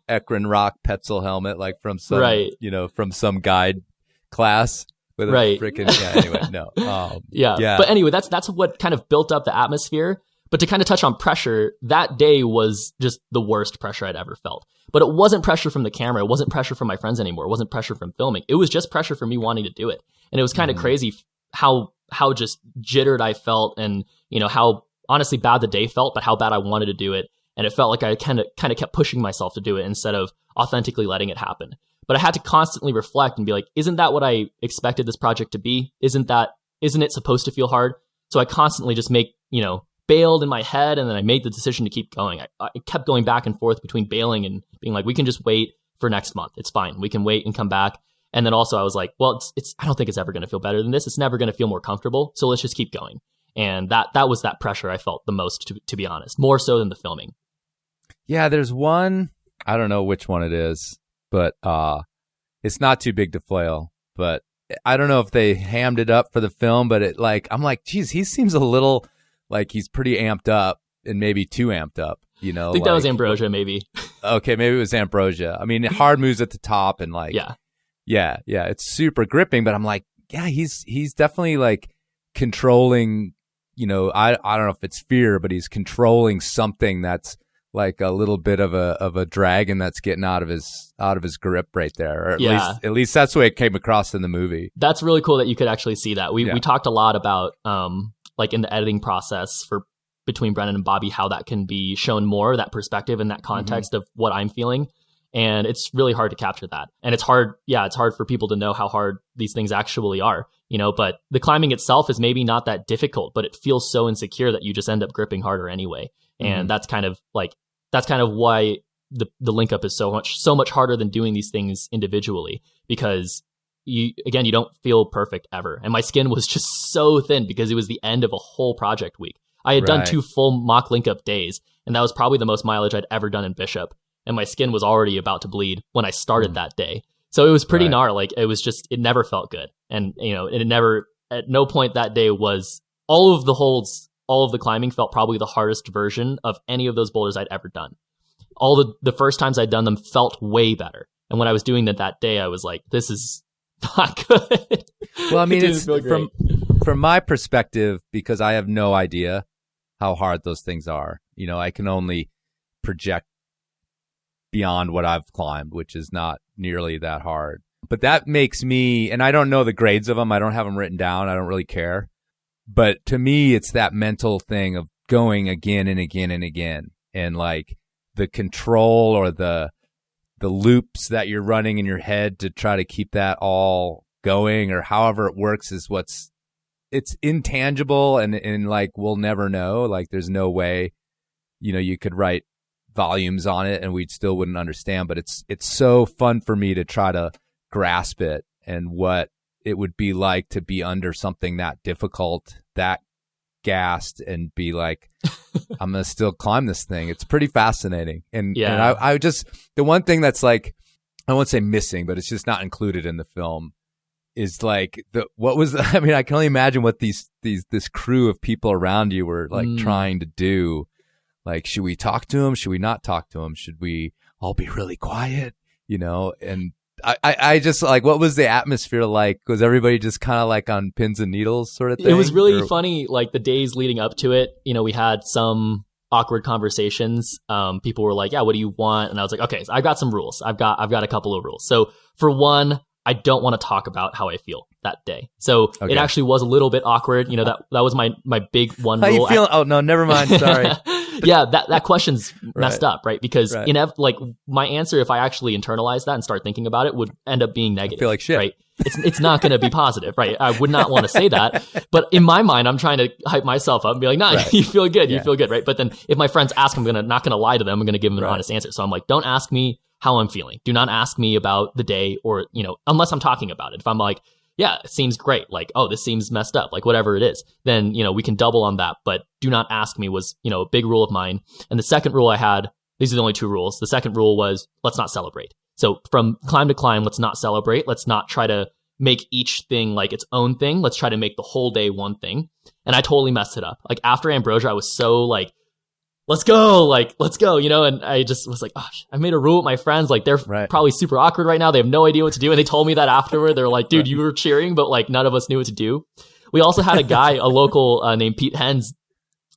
Ekron Rock Petzl helmet, like from some, from some guide class with a freaking, anyway, no. Yeah. But anyway, that's what kind of built up the atmosphere. But to kind of touch on pressure, that day was just the worst pressure I'd ever felt. But it wasn't pressure from the camera. It wasn't pressure from my friends anymore. It wasn't pressure from filming. It was just pressure from me wanting to do it. And it was kind of crazy how just jittered I felt, and, how honestly bad the day felt, but how bad I wanted to do it. And it felt like I kind of kept pushing myself to do it instead of authentically letting it happen. But I had to constantly reflect and be like, isn't that what I expected this project to be? Isn't it supposed to feel hard? So I constantly just bailed in my head, and then I made the decision to keep going. I kept going back and forth between bailing and being like, we can just wait for next month. It's fine. We can wait and come back. And then also I was like, well, I don't think it's ever going to feel better than this. It's never going to feel more comfortable. So let's just keep going. And that was that pressure I felt the most, to be honest, more so than the filming. Yeah, there's one, I don't know which one it is, but it's not too big to flail, but I don't know if they hammed it up for the film, but I'm like, geez, he seems a little like he's pretty amped up, and maybe too amped up, I think that was Ambrosia, maybe. Okay, maybe it was Ambrosia. I mean, hard moves at the top, and like, yeah, it's super gripping. But I'm like, yeah, he's definitely like controlling. I don't know if it's fear, but he's controlling something that's like a little bit of a dragon that's getting out of his grip right there. Or at least that's the way it came across in the movie. That's really cool that you could actually see that. We talked a lot about like in the editing process between Brennan and Bobby, how that can be shown more, that perspective and that context of what I'm feeling. And it's really hard to capture that. And it's hard for people to know how hard these things actually are, but the climbing itself is maybe not that difficult, but it feels so insecure that you just end up gripping harder anyway. And that's kind of why the link up is so much harder than doing these things individually, because you don't feel perfect ever. And my skin was just so thin because it was the end of a whole project week. I had done 2 full mock link up days, and that was probably the most mileage I'd ever done in Bishop. And my skin was already about to bleed when I started that day. So it was pretty gnarly. Like, it was just, it never felt good. And, it never, at no point that day was all of the holds, all of the climbing felt probably the hardest version of any of those boulders I'd ever done. All the first times I'd done them felt way better. And when I was doing that day, I was like, this is not good. Well, I mean, it's from my perspective, because I have no idea how hard those things are. I can only project beyond what I've climbed, which is not nearly that hard. But that makes me, and I don't know the grades of them. I don't have them written down. I don't really care. But to me, it's that mental thing of going again and again and again. And like the control or the loops that you're running in your head to try to keep that all going, or however it works, is it's intangible and like we'll never know. Like there's no way, you could write volumes on it and we still wouldn't understand. But it's so fun for me to try to grasp it and what it would be like to be under something that difficult, that gassed, and be like, I'm gonna still climb this thing. It's pretty fascinating. And I just, the one thing that's like, I won't say missing, but it's just not included in the film, is like I mean, I can only imagine what this crew of people around you were like trying to do. Like, should we talk to him? Should we not talk to him? Should we all be really quiet? And I just like, what was the atmosphere like? Was everybody just kind of like on pins and needles sort of thing? It was really funny. Like the days leading up to it, we had some awkward conversations. People were like, yeah, what do you want? And I was like, okay, so I've got some rules. I've got a couple of rules. So for one, I don't want to talk about how I feel that day. So It actually was a little bit awkward. That was my big one rule. How you feeling? Oh no, never mind. Sorry. Yeah, that question's messed up, right? Because like my answer, if I actually internalize that and start thinking about it, would end up being negative. I feel like shit. Right? It's not going to be positive, right? I would not want to say that, but in my mind, I'm trying to hype myself up and be like, nah, you feel good, you feel good, right? But then if my friends ask, I'm not going to lie to them. I'm going to give them an honest answer. So I'm like, don't ask me how I'm feeling. Do not ask me about the day, or unless I'm talking about it. If I'm like, yeah, it seems great. Like, oh, this seems messed up. Like, whatever it is, then, we can double on that. But do not ask me was, a big rule of mine. And the second rule I had, these are the only two rules. The second rule was, let's not celebrate. So from climb to climb, let's not celebrate. Let's not try to make each thing like its own thing. Let's try to make the whole day one thing. And I totally messed it up. Like after Ambrosia, I was so like, let's go, and I just was like, gosh, I made a rule with my friends. Like, they're probably super awkward right now. They have no idea what to do. And they told me that afterward. They're like, dude, you were cheering, but like none of us knew what to do. We also had a guy, a local named Pete Hens,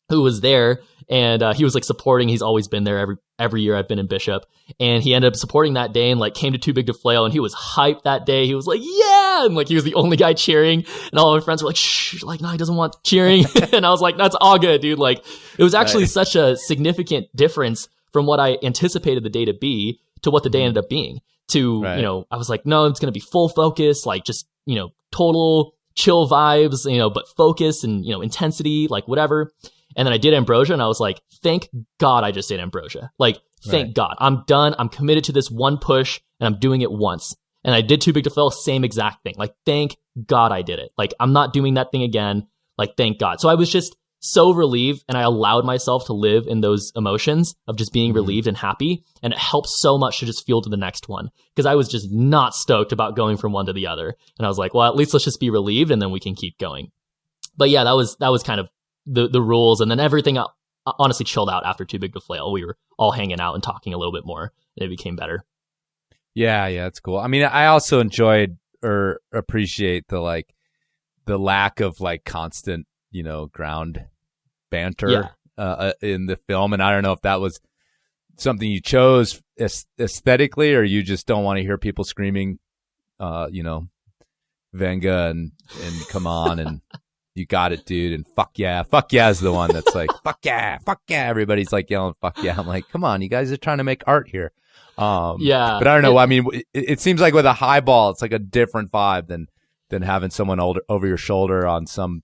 who was there, and he was like supporting. He's always been there every year I've been in Bishop, and he ended up supporting that day and like came to Too Big to Flail, and he was hyped that day. He was like, yeah, and like he was the only guy cheering, and all my friends were like, shh, like, no, he doesn't want cheering. And I was like, that's all good, dude. Like, it was actually such a significant difference from what I anticipated the day to be to what the day ended up being. I was like, no, it's going to be full focus, like just, total chill vibes, but focus and, intensity, like whatever. And then I did Ambrosia, and I was like, thank God I just did Ambrosia. Like, thank God. I'm done. I'm committed to this one push, and I'm doing it once. And I did Too Big to Fail, same exact thing. Like, thank God I did it. Like, I'm not doing that thing again. Like, thank God. So I was just so relieved, and I allowed myself to live in those emotions of just being relieved and happy. And it helps so much to just feel to the next one, because I was just not stoked about going from one to the other. And I was like, well, at least let's just be relieved, and then we can keep going. But yeah, that was kind of the rules. And then everything honestly chilled out after Too Big to Flail. We were all hanging out and talking a little bit more, and it became better. Yeah, that's cool. I mean, I also enjoyed or appreciate the lack of like constant, ground banter in the film. And I don't know if that was something you chose aesthetically, or you just don't want to hear people screaming, Venga and come on and you got it, dude, and fuck yeah is the one that's like fuck yeah. Everybody's like yelling fuck yeah. I'm like, come on, you guys are trying to make art here. But I don't know. I mean, it seems like with a highball, it's like a different vibe than having someone over your shoulder on some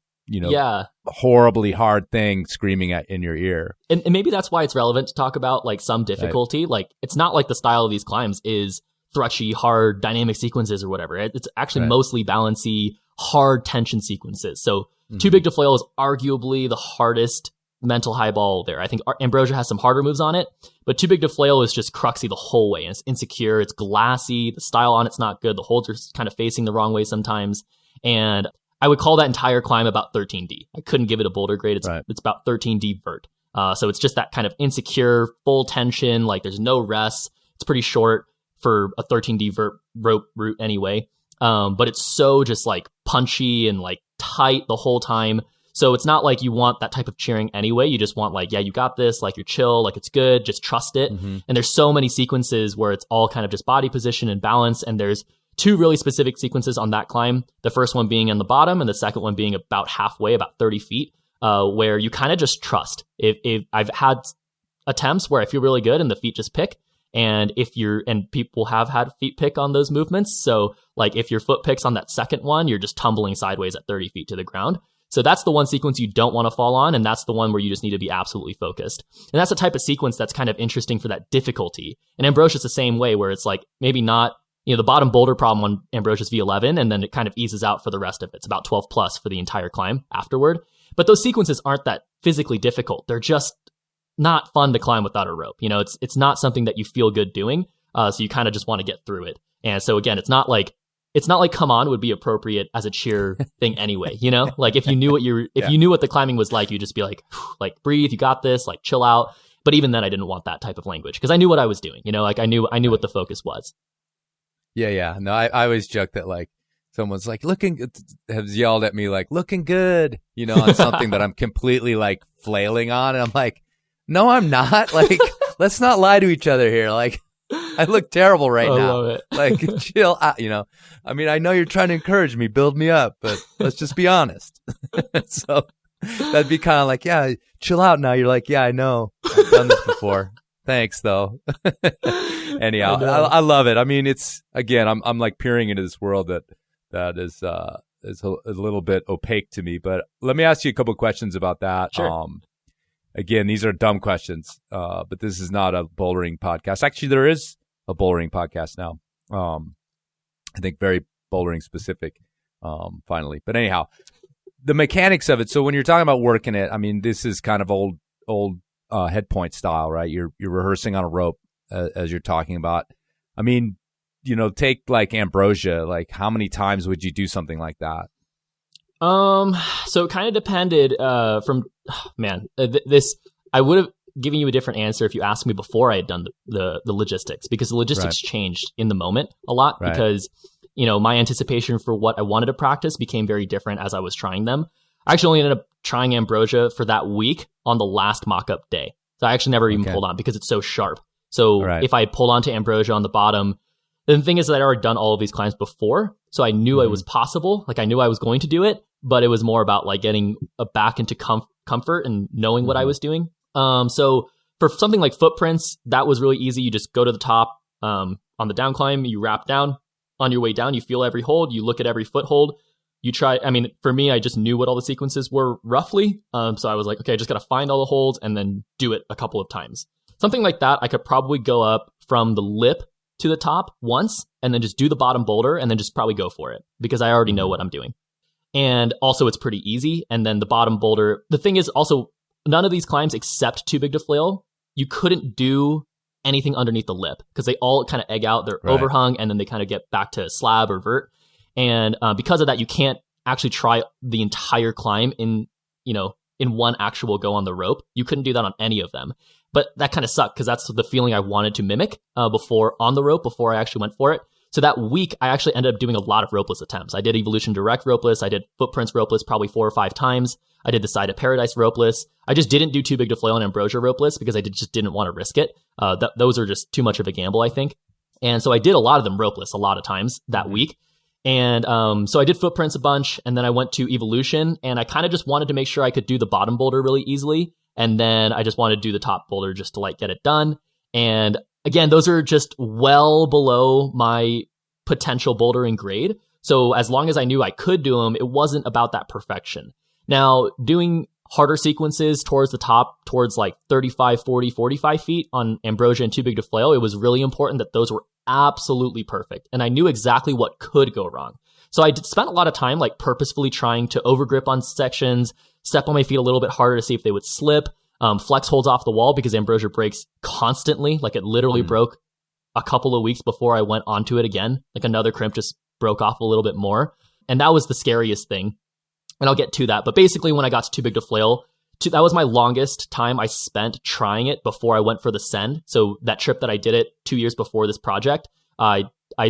horribly hard thing screaming in your ear. And maybe that's why it's relevant to talk about like some difficulty. Right. Like, it's not like the style of these climbs is thrutchy, hard, dynamic sequences or whatever. It's actually mostly balancy, hard tension sequences. So Too Big to Flail is arguably the hardest mental highball there. I think Ambrosia has some harder moves on it, but Too Big to Flail is just cruxy the whole way. And it's insecure, it's glassy, the style on it's not good, the holds are kind of facing the wrong way sometimes. And I would call that entire climb about 13D. I couldn't give it a boulder grade. It's about 13D vert. So it's just that kind of insecure, full tension, like there's no rest. It's pretty short for a 13D vert rope route anyway. But it's so just like punchy and like tight the whole time. So it's not like you want that type of cheering anyway. You just want like, yeah, you got this, like you're chill, like it's good, just trust it. And there's so many sequences where it's all kind of just body position and balance. And there's two really specific sequences on that climb. The first one being on the bottom and the second one being about halfway, about 30 feet, where you kind of just trust. If I've had attempts where I feel really good and the feet just pick. And people have had feet pick on those movements. So like if your foot picks on that second one, you're just tumbling sideways at 30 feet to the ground. So that's the one sequence you don't want to fall on. And that's the one where you just need to be absolutely focused. And that's the type of sequence that's kind of interesting for that difficulty. And Ambrosia's the same way, where it's like maybe not, the bottom boulder problem on Ambrosia's V11, and then it kind of eases out for the rest of it. It's about 12 plus for the entire climb afterward. But those sequences aren't that physically difficult. They're just not fun to climb without a rope. It's not something that you feel good doing. So you kind of just want to get through it. And so again, it's not like come on would be appropriate as a cheer thing anyway. Like if you knew what you knew what the climbing was like, you'd just be like breathe, you got this, like chill out. But even then I didn't want that type of language because I knew what I was doing. Like I knew what the focus was. Yeah. No, I always joke that like someone's like has yelled at me like looking good, on something that I'm completely like flailing on, and I'm like, no, I'm not. Like, let's not lie to each other here. Like, I look terrible right now. I love it. Like, chill out, I mean, I know you're trying to encourage me, build me up, but let's just be honest. So that'd be kind of like, yeah, chill out now. You're like, yeah, I know. I've done this before. Thanks, though. Anyhow, I love it. I mean, it's, again, I'm like peering into this world that is a little bit opaque to me. But let me ask you a couple of questions about that. Sure. Again, these are dumb questions, but this is not a bouldering podcast. Actually, there is a bouldering podcast now. I think very bouldering specific, finally. But anyhow, the mechanics of it. So when you're talking about working it, I mean, this is kind of old head point style, right? You're rehearsing on a rope as you're talking about. I mean, take like Ambrosia. Like, how many times would you do something like that? So it kind of depended, this, I would have given you a different answer if you asked me before I had done the logistics, because the logistics changed in the moment a lot because, my anticipation for what I wanted to practice became very different as I was trying them. I actually ended up trying Ambrosia for that week on the last mock-up day. So I actually never even pulled on because it's so sharp. So if I had pulled onto Ambrosia on the bottom, the thing is that I'd already done all of these climbs before. So I knew it was possible. Like I knew I was going to do it, but it was more about like getting back into comfort and knowing what I was doing. So for something like footprints, that was really easy. You just go to the top, on the down climb, you wrap down. On your way down, you feel every hold, you look at every foothold. You try, for me, I just knew what all the sequences were roughly. So I was like, okay, I just got to find all the holds and then do it a couple of times. Something like that, I could probably go up from the lip to the top once and then just do the bottom boulder and then just probably go for it because I already know what I'm doing. And also it's pretty easy. And then the bottom boulder, the thing is also none of these climbs except Too Big to Flail, you couldn't do anything underneath the lip because they all kind of egg out. They're overhung and then they kind of get back to slab or vert. And because of that, you can't actually try the entire climb in one actual go on the rope. You couldn't do that on any of them. But that kind of sucked because that's the feeling I wanted to mimic before on the rope before I actually went for it. So that week, I actually ended up doing a lot of ropeless attempts. I did Evolution Direct ropeless. I did Footprints ropeless probably 4 or 5 times. I did the Side of Paradise ropeless. I just didn't do Too Big to Flail and Ambrosia ropeless because I just didn't want to risk it. Those are just too much of a gamble, I think. And so I did a lot of them ropeless a lot of times that week. And so I did Footprints a bunch, and then I went to Evolution, and I kind of just wanted to make sure I could do the bottom boulder really easily. And then I just wanted to do the top boulder just to like get it done. And again, those are just well below my potential bouldering grade. So as long as I knew I could do them, it wasn't about that perfection. Now, doing harder sequences towards the top, towards like 35, 40, 45 feet on Ambrosia and Too Big to Flail, it was really important that those were absolutely perfect. And I knew exactly what could go wrong. So I spent a lot of time like purposefully trying to overgrip on sections, step on my feet a little bit harder to see if they would slip, flex holds off the wall because Ambrosia breaks constantly. Like it literally broke a couple of weeks before I went onto it again. Like another crimp just broke off a little bit more. And that was the scariest thing. And I'll get to that. But basically when I got to Too Big to Flail, that was my longest time I spent trying it before I went for the send. So that trip that I did it 2 years before this project, I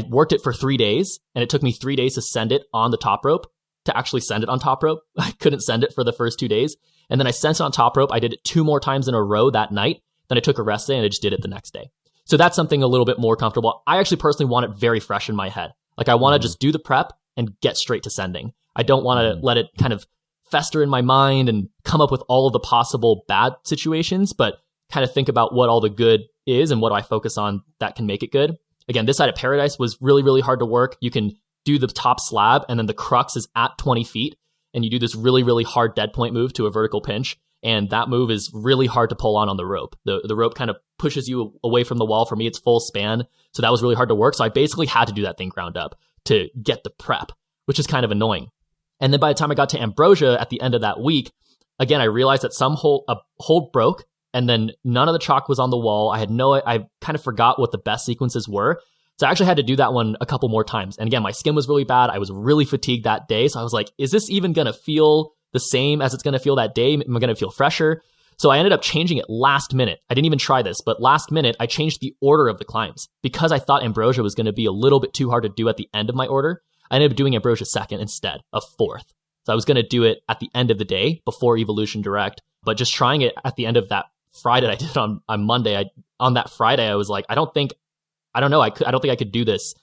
worked it for 3 days, and it took me 3 days to send it on the top rope, to actually send it on top rope. I couldn't send it for the first 2 days. And then I sent it on top rope. I did it 2 more times in a row that night. Then I took a rest day and I just did it the next day. So that's something a little bit more comfortable. I actually personally want it very fresh in my head. Like I want to just do the prep and get straight to sending. I don't want to let it kind of fester in my mind and come up with all of the possible bad situations, but kind of think about what all the good is and what do I focus on that can make it good. Again, this side of Paradise was really, really hard to work. You can do the top slab and then the crux is at 20 feet and you do this really, really hard dead point move to a vertical pinch. And that move is really hard to pull on the rope. The rope kind of pushes you away from the wall. For me, it's full span. So that was really hard to work. So I basically had to do that thing ground up to get the prep, which is kind of annoying. And then by the time I got to Ambrosia at the end of that week, again, I realized that a hold broke and then none of the chalk was on the wall. I kind of forgot what the best sequences were. So I actually had to do that one a couple more times. And again, my skin was really bad. I was really fatigued that day. So I was like, is this even going to feel the same as it's going to feel that day? Am I going to feel fresher? So I ended up changing it last minute. I didn't even try this, but last minute, I changed the order of the climbs because I thought Ambrosia was going to be a little bit too hard to do at the end of my order. I ended up doing Ambrosia second instead of fourth. So I was going to do it at the end of the day before Evolution Direct, but just trying it at the end of that Friday that I did on Monday. On that Friday, I was like, I don't think I could do this,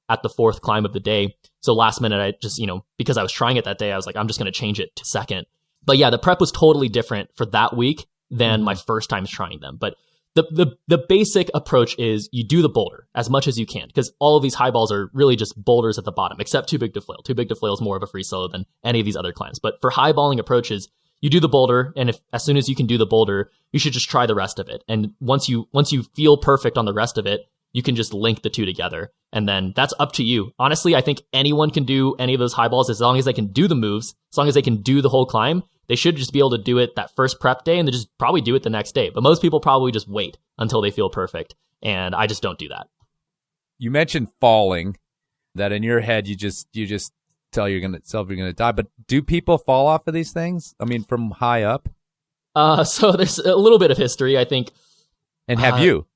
at the fourth climb of the day. So last minute, I just, because I was trying it that day, I was like, I'm just going to change it to second. But yeah, the prep was totally different for that week than my first times trying them. But the basic approach is you do the boulder as much as you can because all of these high balls are really just boulders at the bottom, except Too Big to Flail. Too Big to Flail is more of a free solo than any of these other climbs. But for high balling approaches, you do the boulder, and as soon as you can do the boulder, you should just try the rest of it. And once you feel perfect on the rest of it, you can just link the two together. And then that's up to you. Honestly, I think anyone can do any of those high balls as long as they can do the moves, as long as they can do the whole climb. They should just be able to do it that first prep day and they just probably do it the next day. But most people probably just wait until they feel perfect. And I just don't do that. You mentioned falling, that in your head, you just tell yourself you're going to die. But do people fall off of these things? I mean, from high up? So there's a little bit of history, I think. And have you?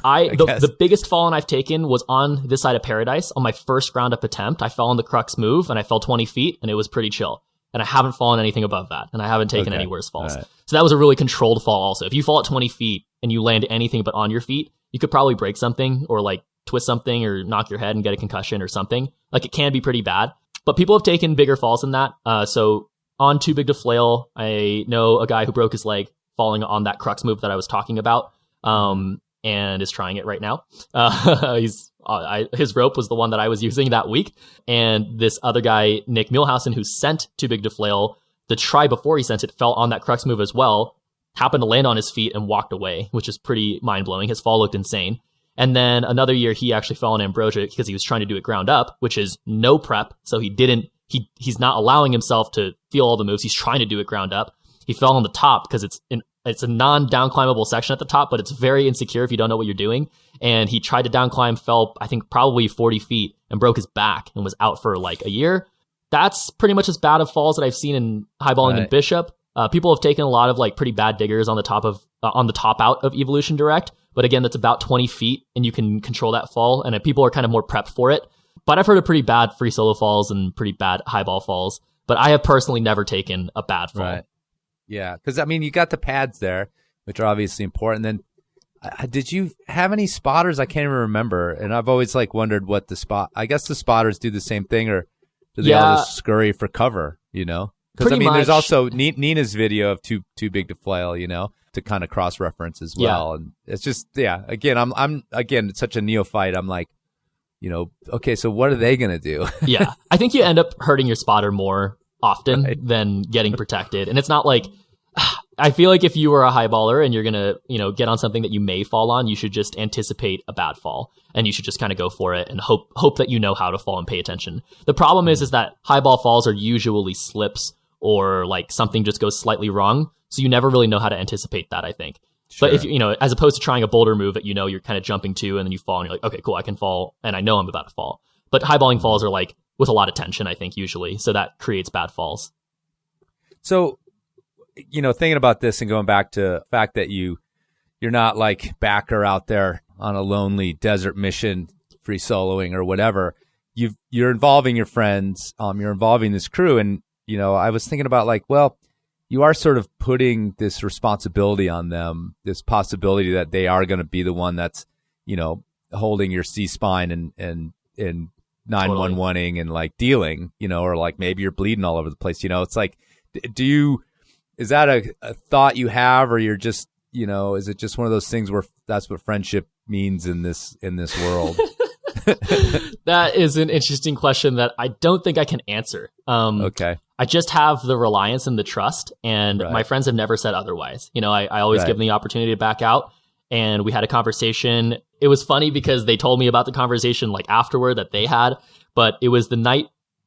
The biggest fallen I've taken was on this side of Paradise. On my first ground up attempt, I fell on the crux move and I fell 20 feet and it was pretty chill. And I haven't fallen anything above that. And I haven't taken any worse falls. Right. So that was a really controlled fall also. If you fall at 20 feet and you land anything but on your feet, you could probably break something or like twist something or knock your head and get a concussion or something. Like it can be pretty bad. But people have taken bigger falls than that. So on Too Big to Flail, I know a guy who broke his leg falling on that crux move that I was talking about. And is trying it right now. His rope was the one that I was using that week. And this other guy, Nick Milhausen, who sent Too Big to Flail, the try before he sent it fell on that crux move as well, happened to land on his feet and walked away, which is pretty mind-blowing. His fall looked insane. And then another year, he actually fell on Ambrosia because he was trying to do it ground up, which is no prep. So he's not allowing himself to feel all the moves. He's trying to do it ground up. He fell on the top because it's a non-down climbable section at the top, but it's very insecure if you don't know what you're doing. And he tried to down climb, fell, I think, probably 40 feet and broke his back and was out for like a year. That's pretty much as bad of falls that I've seen in highballing and Bishop. People have taken a lot of like pretty bad diggers on the top out of Evolution Direct. But again, that's about 20 feet and you can control that fall. And people are kind of more prepped for it. But I've heard of pretty bad free solo falls and pretty bad highball falls. But I have personally never taken a bad fall. Right. Yeah, because I mean, you got the pads there, which are obviously important. Then, did you have any spotters? I can't even remember. And I've always like wondered what I guess the spotters do the same thing, or do they all just scurry for cover? Because I mean, there's also Nina's video of too big to flail, to kind of cross reference as well. Yeah. And it's just Again, I'm it's such a neophyte. I'm like, okay, so what are they gonna do? Yeah, I think you end up hurting your spotter more often than getting protected. And it's not like, I feel like if you were a highballer and you're going to, get on something that you may fall on, you should just anticipate a bad fall and you should just kind of go for it and hope that you know how to fall and pay attention. The problem is that highball falls are usually slips or like something just goes slightly wrong. So you never really know how to anticipate that, I think. Sure. But if, as opposed to trying a boulder move that, you're kind of jumping to and then you fall and you're like, okay, cool, I can fall and I know I'm about to fall. But highballing falls are like, with a lot of tension, I think, usually. So that creates bad falls. So, thinking about this and going back to the fact that you're not like backer out there on a lonely desert mission, free soloing or whatever, you're involving your friends, you're involving this crew. And, I was thinking about like, well, you are sort of putting this responsibility on them, this possibility that they are going to be the one that's, holding your C-spine and 911ing and like dealing, or like maybe you're bleeding all over the place. It's like, is that a thought you have, or you're just, is it just one of those things where that's what friendship means in this world? That is an interesting question that I don't think I can answer. Okay. I just have the reliance and the trust, and my friends have never said otherwise. I always give them the opportunity to back out, and we had a conversation. It was funny because they told me about the conversation like afterward that they had, but it was the night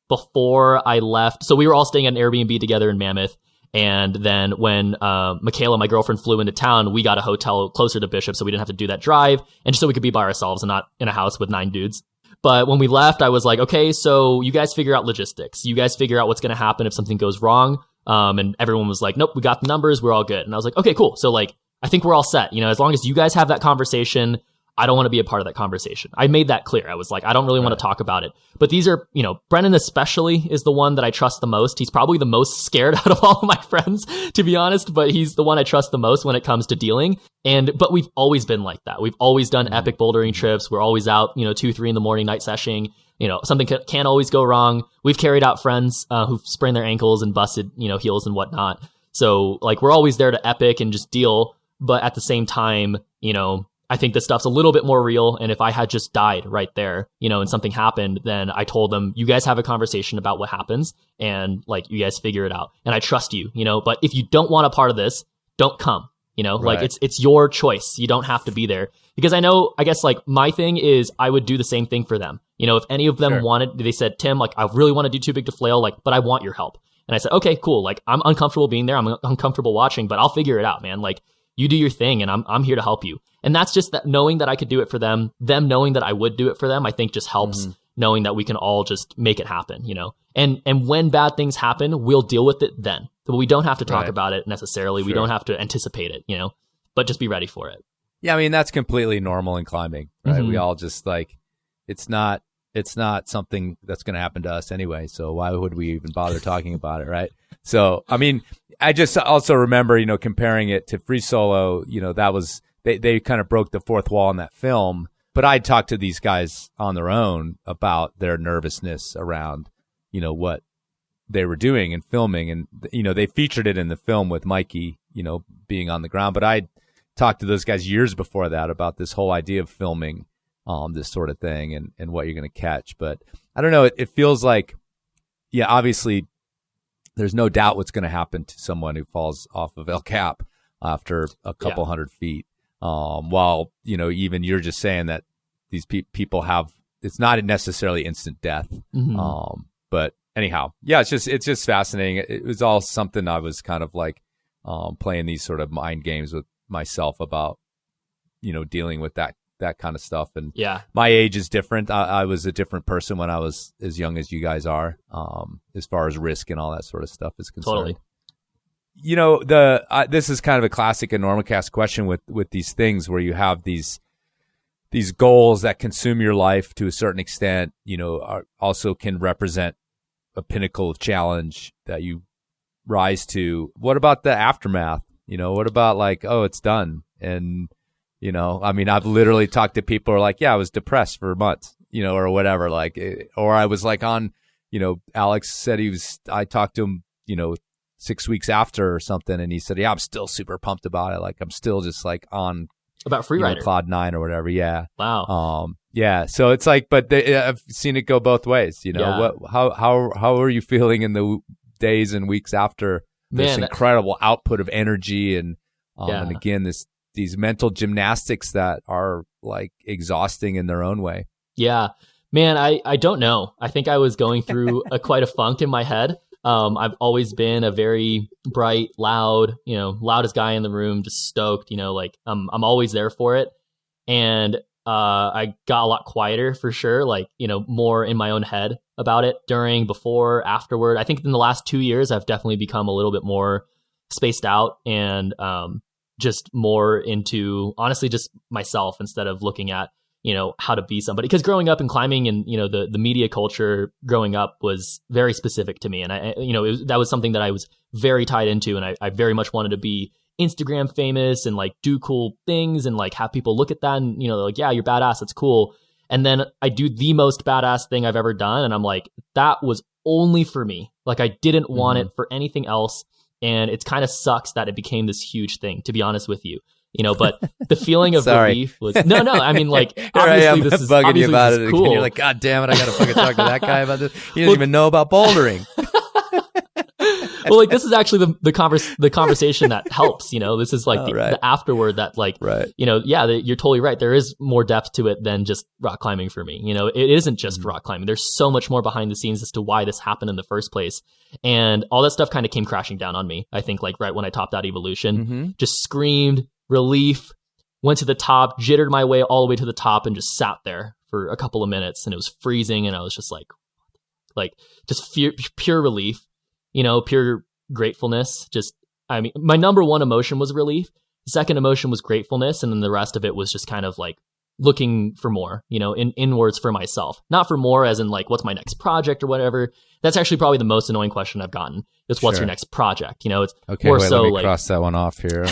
before I left. So we were all staying at an Airbnb together in Mammoth. And then when Michaela, my girlfriend, flew into town, we got a hotel closer to Bishop so we didn't have to do that drive, and just so we could be by ourselves and not in a house with 9 dudes. But when we left, I was like, okay, so you guys figure out logistics. You guys figure out what's going to happen if something goes wrong. And everyone was like, nope, we got the numbers. We're all good. And I was like, okay, cool. So like, I think we're all set. As long as you guys have that conversation, I don't want to be a part of that conversation. I made that clear. I was like, I don't really want to talk about it. But these are, Brennan especially is the one that I trust the most. He's probably the most scared out of all of my friends, to be honest, but he's the one I trust the most when it comes to dealing. But we've always been like that. We've always done epic bouldering trips. We're always out, 2, 3 in the morning, night seshing. Something can't always go wrong. We've carried out friends who've sprained their ankles and busted, heels and whatnot. So like, we're always there to epic and just deal. But at the same time, I think this stuff's a little bit more real. And if I had just died right there, and something happened, then I told them, you guys have a conversation about what happens and like, you guys figure it out. And I trust you, but if you don't want a part of this, don't come, like it's your choice. You don't have to be there, because I guess like my thing is I would do the same thing for them. If any of them they said, Tim, like, I really want to do Too Big to Flail, like, but I want your help. And I said, okay, cool. Like, I'm uncomfortable being there. I'm uncomfortable watching, but I'll figure it out, man. Like, you do your thing and I'm here to help you. And that's just that, knowing that I could do it for them knowing that I would do it for them, I think just helps, knowing that we can all just make it happen, and when bad things happen, we'll deal with it then. So we don't have to talk about it necessarily. Sure. We don't have to anticipate it, but just be ready for it. Yeah. I mean, that's completely normal in climbing, right? We all just like, it's not something that's going to happen to us anyway. So why would we even bother talking about it? Right. So, I mean, I just also remember, comparing it to Free Solo, that was, they kind of broke the fourth wall in that film, but I talked to these guys on their own about their nervousness around, what they were doing and filming. And, they featured it in the film with Mikey, being on the ground, but I talked to those guys years before that about this whole idea of filming, this sort of thing and what you're going to catch. But I don't know. It feels like, yeah, obviously there's no doubt what's going to happen to someone who falls off of El Cap after a couple hundred feet. While, even you're just saying that these people have, it's not necessarily instant death. But anyhow, yeah, it's just fascinating. It was all something I was kind of like, playing these sort of mind games with myself about, dealing with that kind of stuff. And my age is different. I was a different person when I was as young as you guys are, as far as risk and all that sort of stuff is concerned. Totally. This is kind of a classic Enormocast question with these things where you have these goals that consume your life to a certain extent, also can represent a pinnacle of challenge that you rise to. What about the aftermath? What about like, oh, it's done? And, I mean, I've literally talked to people who are like, yeah, I was depressed for months, or whatever, like, or I was like on, Alex said I talked to him, 6 weeks after or something. And he said, yeah, I'm still super pumped about it. Like, I'm still just like on about Freerider, Cloud 9 or whatever. Yeah. Wow. Yeah. So it's like, but I've seen it go both ways, how are you feeling in the days and weeks after this incredible output of energy and again, these mental gymnastics that are like exhausting in their own way? Yeah, man, I don't know. I think I was going through quite a funk in my head. I've always been a very bright, loud, loudest guy in the room, just stoked, like I'm always there for it. And I got a lot quieter for sure, like, more in my own head about it during, before, afterward. I think in the last 2 years, I've definitely become a little bit more spaced out and just more into, honestly, just myself instead of looking at, how to be somebody. Because growing up and climbing and, the media culture growing up was very specific to me. And that was something that I was very tied into. And I very much wanted to be Instagram famous and like do cool things and like have people look at that and, like, yeah, you're badass. It's cool. And then I do the most badass thing I've ever done. And I'm like, that was only for me. Like I didn't want it for anything else. And it kind of sucks that it became this huge thing, to be honest with you. But the feeling of relief was no. I mean, like obviously this is bugging you about this it. is cool. And you're like, God damn it, I gotta fucking talk to that guy about this. He doesn't even know about bouldering. Well, like this is actually the conversation that helps. This is like the afterword that like you're totally right. There is more depth to it than just rock climbing for me. It isn't just rock climbing. There's so much more behind the scenes as to why this happened in the first place. And all that stuff kind of came crashing down on me. I think like right when I topped out Evolution, just screamed relief, went to the top, jittered my way all the way to the top, and just sat there for a couple of minutes. And it was freezing, and I was just like just pure relief, pure gratefulness. My number one emotion was relief. The second emotion was gratefulness, and then the rest of it was just kind of like looking for more, inwards for myself. Not for more as in like, what's my next project or whatever. That's actually probably the most annoying question I've gotten. Is what's your next project? It's okay, more wait, so let me like cross that one off here.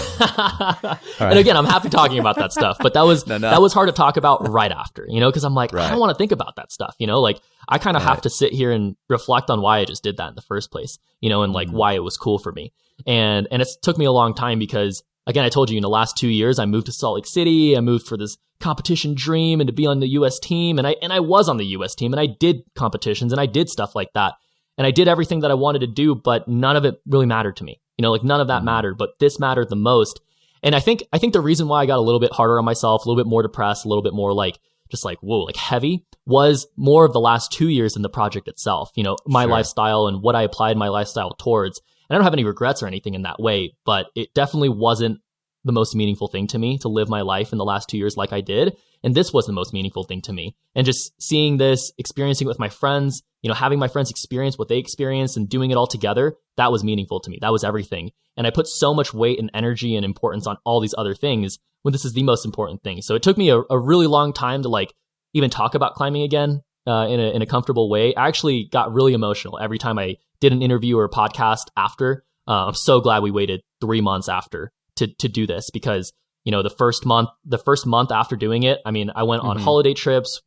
And again, I'm happy talking about that stuff, but that was that was hard to talk about right after, because I'm like, I don't want to think about that stuff, like I kind of have to sit here and reflect on why I just did that in the first place, and like why it was cool for me. And it took me a long time because, again, I told you in the last 2 years, I moved to Salt Lake City. I moved for this competition dream and to be on the U.S. team. And I was on the U.S. team, and I did competitions and I did stuff like that. And I did everything that I wanted to do, but none of it really mattered to me. Like none of that mattered, but this mattered the most. And I think the reason why I got a little bit harder on myself, a little bit more depressed, a little bit more like, just like, whoa, like heavy, was more of the last 2 years in the project itself. My lifestyle and what I applied my lifestyle towards. And I don't have any regrets or anything in that way, but it definitely wasn't the most meaningful thing to me to live my life in the last 2 years like I did. And this was the most meaningful thing to me. And just seeing this, experiencing it with my friends, having my friends experience what they experienced and doing it all together, that was meaningful to me. That was everything. And I put so much weight and energy and importance on all these other things when this is the most important thing. So it took me a really long time to like even talk about climbing again in a comfortable way. I actually got really emotional every time I did an interview or a podcast after. I'm so glad we waited 3 months after to do this, because the first month after doing it, I mean, I went on holiday trips,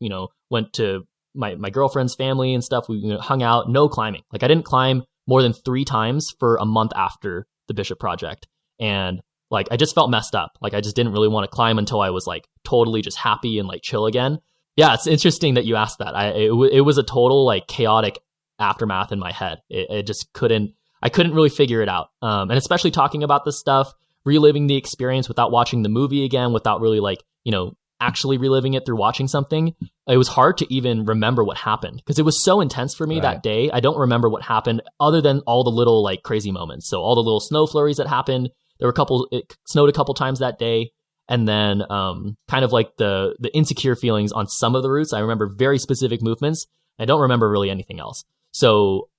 went to my girlfriend's family and stuff. We hung out, no climbing. Like I didn't climb more than 3 times for a month after the Bishop project. And like, I just felt messed up. Like I just didn't really want to climb until I was like totally just happy and like chill again. Yeah. It's interesting that you asked that. It was a total like chaotic aftermath in my head. I couldn't really figure it out. And especially talking about this stuff, reliving the experience without watching the movie again, without really like, actually reliving it through watching something, it was hard to even remember what happened because it was so intense for me that day. I don't remember what happened other than all the little like crazy moments. So all the little snow flurries that happened, it snowed a couple times that day. And then kind of like the insecure feelings on some of the routes. I remember very specific movements. I don't remember really anything else. So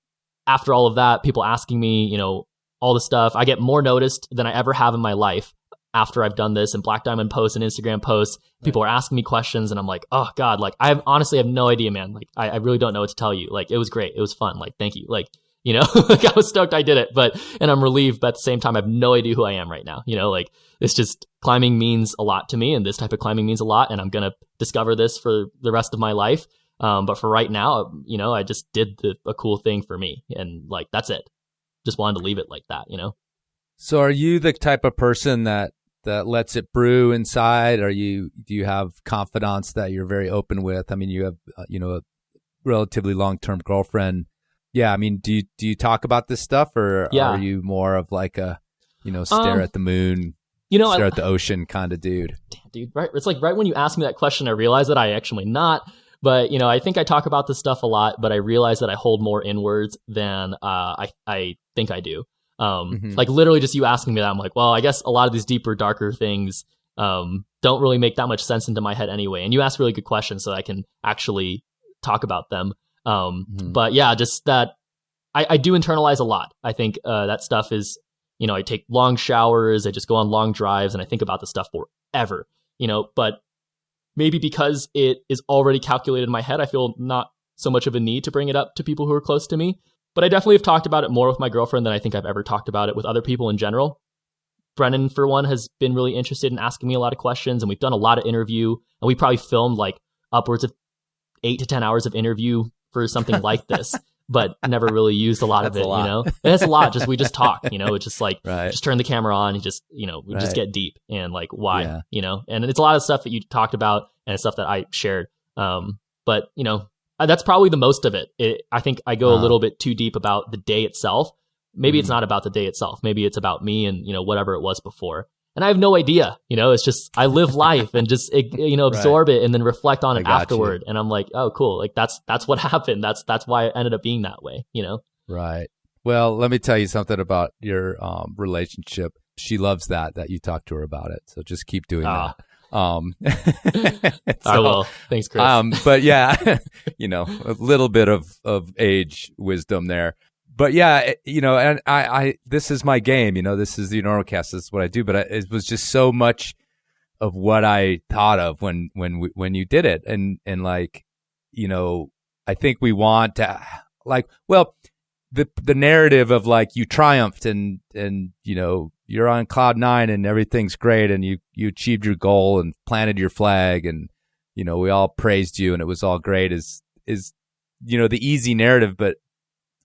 after all of that, people asking me, all the stuff, I get more noticed than I ever have in my life after I've done this, and Black Diamond posts and Instagram posts. People are asking me questions, and I'm like, oh God, like I honestly have no idea, man. Like I really don't know what to tell you. Like it was great. It was fun. Like, thank you. Like, like I was stoked I did it, and I'm relieved, but at the same time, I have no idea who I am right now. Like it's just climbing means a lot to me, and this type of climbing means a lot, and I'm going to discover this for the rest of my life. But for right now, I just did a cool thing for me, and like, that's it. Just wanted to leave it like that, So are you the type of person that lets it brew inside? Do you have confidants that you're very open with? I mean, you have, a relatively long-term girlfriend. Yeah. I mean, do you talk about this stuff, or are you more of like a, stare at the moon, stare at the ocean kind of dude? Damn, dude. Right. It's like right when you asked me that question, I realized that I actually not, but I think I talk about this stuff a lot, but I realize that I hold more inwards than I think I do. Like literally just you asking me that, I'm like, well, I guess a lot of these deeper, darker things don't really make that much sense into my head anyway. And you ask really good questions so I can actually talk about them. But yeah, just that I do internalize a lot. I think that stuff is, I take long showers, I just go on long drives, and I think about this stuff forever, but maybe because it is already calculated in my head, I feel not so much of a need to bring it up to people who are close to me. But I definitely have talked about it more with my girlfriend than I think I've ever talked about it with other people in general. Brennan, for one, has been really interested in asking me a lot of questions, and we've done a lot of interview, and we probably filmed like upwards of 8 to 10 hours of interview for something like this, but never really used a lot of it, you know? And that's a lot. We just talk, you know, it's just like, just turn the camera on and just, you know, we just get deep and like, why, you know? And it's a lot of stuff that you talked about and stuff that I shared. But, you know, that's probably the most of it. I think I go a little bit too deep about the day itself. Maybe it's not about the day itself. Maybe it's about me and, you know, whatever it was before. And I have no idea, you know, it's just, I live life and just, you know, absorb it and then reflect on it afterward. And I'm like, oh, cool. Like that's what happened. That's why it ended up being that way, you know? Right. Well, let me tell you something about your relationship. She loves that you talk to her about it. So just keep doing that. I will. Thanks, Chris. But yeah, you know, a little bit of age wisdom there. But yeah, you know, and I this is my game, you know, this is the Enormocast, this is what I do. But it was just so much of what I thought of when you did it, and like, you know, I think we want to like, well, the narrative of like you triumphed and you know you're on cloud 9 and everything's great and you achieved your goal and planted your flag and you know we all praised you and it was all great is you know the easy narrative, but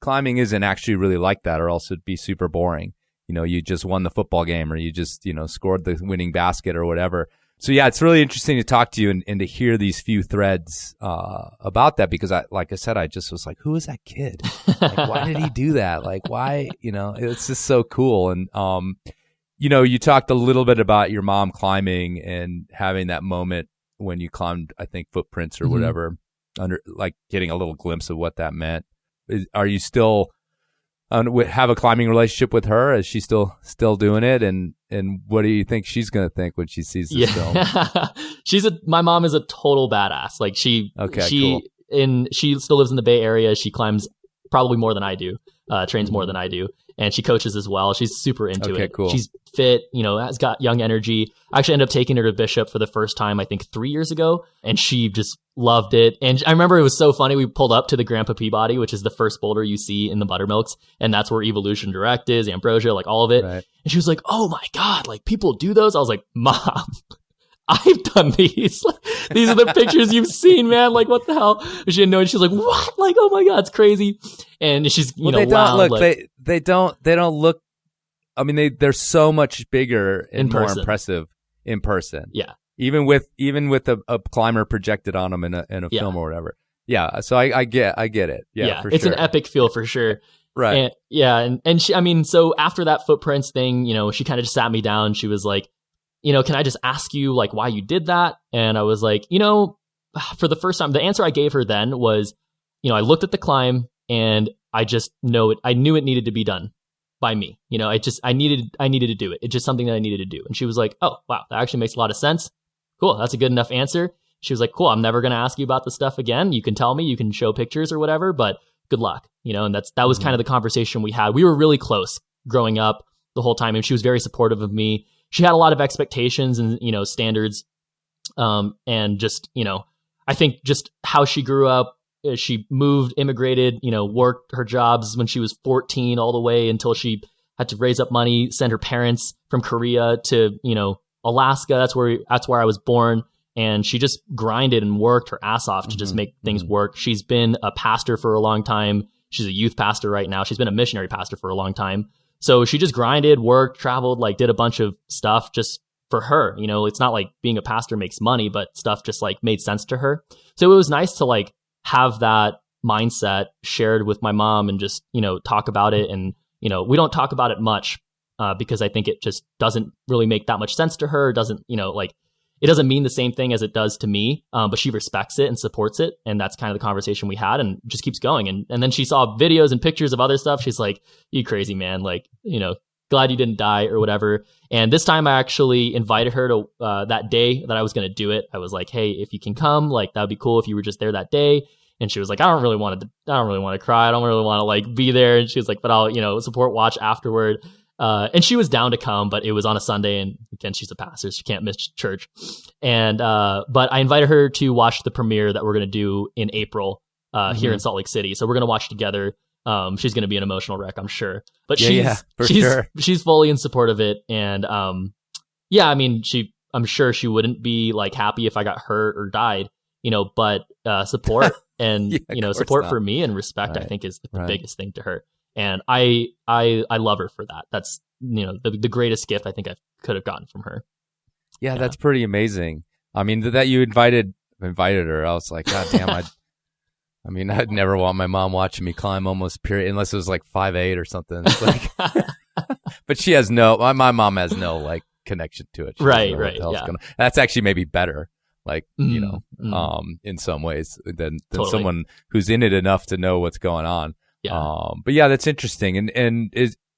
climbing isn't actually really like that, or else it'd be super boring. You know, you just won the football game or you just, you know, scored the winning basket or whatever. So yeah, it's really interesting to talk to you and to hear these few threads about that, because like I said, I just was like, who is that kid? Like, why did he do that? Like, why, you know, it's just so cool. And, you know, you talked a little bit about your mom climbing and having that moment when you climbed, I think, footprints or whatever, under like getting a little glimpse of what that meant. Are you still have a climbing relationship with her? Is she still doing it? And what do you think she's going to think when she sees this film? My mom is a total badass. Like she still lives in the Bay Area. She climbs probably more than I do, trains more than I do. And she coaches as well. She's super into it. Cool. She's fit, you know, has got young energy. I actually ended up taking her to Bishop for the first time, I think 3 years ago. And she just loved it. And I remember it was so funny. We pulled up to the Grandpa Peabody, which is the first boulder you see in the Buttermilks. And that's where Evolution Direct is, Ambrosia, like all of it. Right. And she was like, oh my God, like people do those? I was like, Mom, I've done these. These are the pictures you've seen, man. Like, what the hell? She didn't know. And she's like, what? Like, oh my God, it's crazy. And she's, you know, they don't look, like, they don't look, I mean, they're so much bigger and more impressive in person. Yeah. Even with a climber projected on them in a film or whatever. Yeah. So I get it. Yeah. For it's sure. an epic feel for sure. Right. And she, I mean, so after that footprints thing, you know, she kind of just sat me down. She was like, you know, can I just ask you like why you did that? And I was like, you know, for the first time, the answer I gave her then was, you know, I looked at the climb and I just know it. I knew it needed to be done by me. You know, I needed to do it. It's just something that I needed to do. And she was like, oh, wow, that actually makes a lot of sense. Cool. That's a good enough answer. She was like, cool. I'm never going to ask you about this stuff again. You can tell me, you can show pictures or whatever, but good luck. You know, and that was kind of the conversation we had. We were really close growing up the whole time. And she was very supportive of me. She had a lot of expectations and, you know, standards. And just, you know, I think just how she grew up, she moved, immigrated, you know, worked her jobs when she was 14 all the way until she had to raise up money, send her parents from Korea to, you know, Alaska. That's where I was born. And she just grinded and worked her ass off to just make things work. She's been a pastor for a long time. She's a youth pastor right now. She's been a missionary pastor for a long time. So she just grinded, worked, traveled, like did a bunch of stuff just for her. You know, it's not like being a pastor makes money, but stuff just like made sense to her. So it was nice to like have that mindset shared with my mom and just, you know, talk about it. And, you know, we don't talk about it much because I think it just doesn't really make that much sense to her. It doesn't, you know, like it doesn't mean the same thing as it does to me, but she respects it and supports it. And that's kind of the conversation we had and just keeps going. And then she saw videos and pictures of other stuff. She's like, you crazy, man. Like, you know, glad you didn't die or whatever. And this time I actually invited her to that day that I was going to do it. I was like, hey, if you can come, like, that'd be cool if you were just there that day. And she was like, I don't really want to cry. I don't really want to like be there. And she was like, but I'll, you know, support watch afterward. And she was down to come, but it was on a Sunday and again, she's a pastor. So she can't miss church. And, but I invited her to watch the premiere that we're going to do in April, here in Salt Lake City. So we're going to watch together. She's going to be an emotional wreck, I'm sure, but she's fully in support of it. And, I mean, I'm sure she wouldn't be like happy if I got hurt or died. but support and, support not. for me and respect, Right. I think is the biggest thing to her. And I love her for that. That's, the greatest gift I think I could have gotten from her. Yeah, that's pretty amazing. I mean, that you invited her, I was like, God damn, I'd never want my mom watching me climb almost, period, unless it was like 5'8" or something. It's like, but she has my mom has no like connection to it. She doesn't know what the hell's going on. That's actually maybe better, like, in some ways than Totally. someone who's in it enough to know what's going on. Yeah. But yeah, that's interesting. And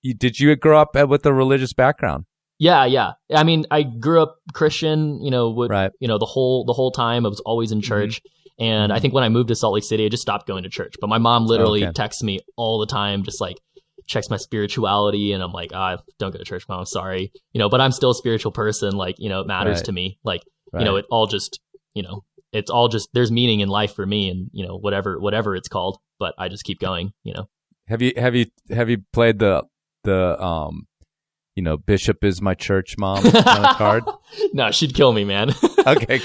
did you grow up with a religious background? Yeah. I mean, I grew up Christian, Right. the whole time I was always in church. And I think when I moved to Salt Lake City, I just stopped going to church. But my mom literally texts me all the time, just like checks my spirituality. And I'm like, don't go to church, Mom. I'm sorry. But I'm still a spiritual person. Like, it matters to me. Like, it all just, it's all just, there's meaning in life for me and, whatever it's called. But I just keep going, Have you played the Bishop is my church mom kind of card? No, she'd kill me, man. Okay.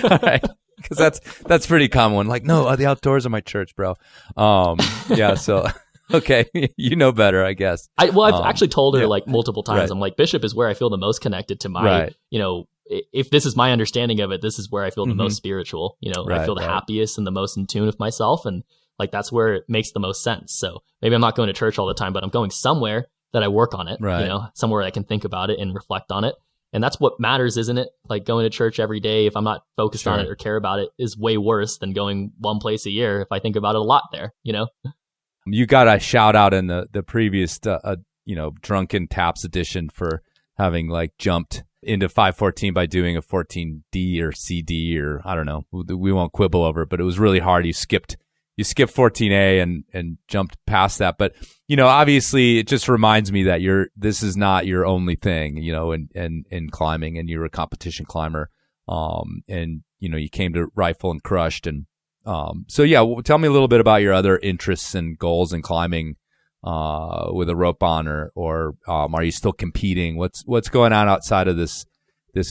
All right. Because that's pretty common one. Like, no, the outdoors are my church, bro. Yeah. So, okay, better, I guess. I've actually told her like multiple times. Right. I'm like, Bishop is where I feel the most connected to my, if this is my understanding of it, this is where I feel the most spiritual. I feel the happiest and the most in tune with myself, and like that's where it makes the most sense. So maybe I'm not going to church all the time, but I'm going somewhere that I work on it. Right. Somewhere I can think about it and reflect on it. And that's what matters, isn't it? Like going to church every day, if I'm not focused on it or care about it, is way worse than going one place a year if I think about it a lot there, You got a shout out in the previous, Drunken Taps edition for having like jumped into 514 by doing a 14D or CD or I don't know. We won't quibble over it, but it was really hard. You skipped 14A and jumped past that. But, obviously it just reminds me that this is not your only thing, in climbing, and you're a competition climber. And, you came to rifle and crushed. And, so yeah, tell me a little bit about your other interests and goals in climbing, with a rope on or are you still competing? What's going on outside of this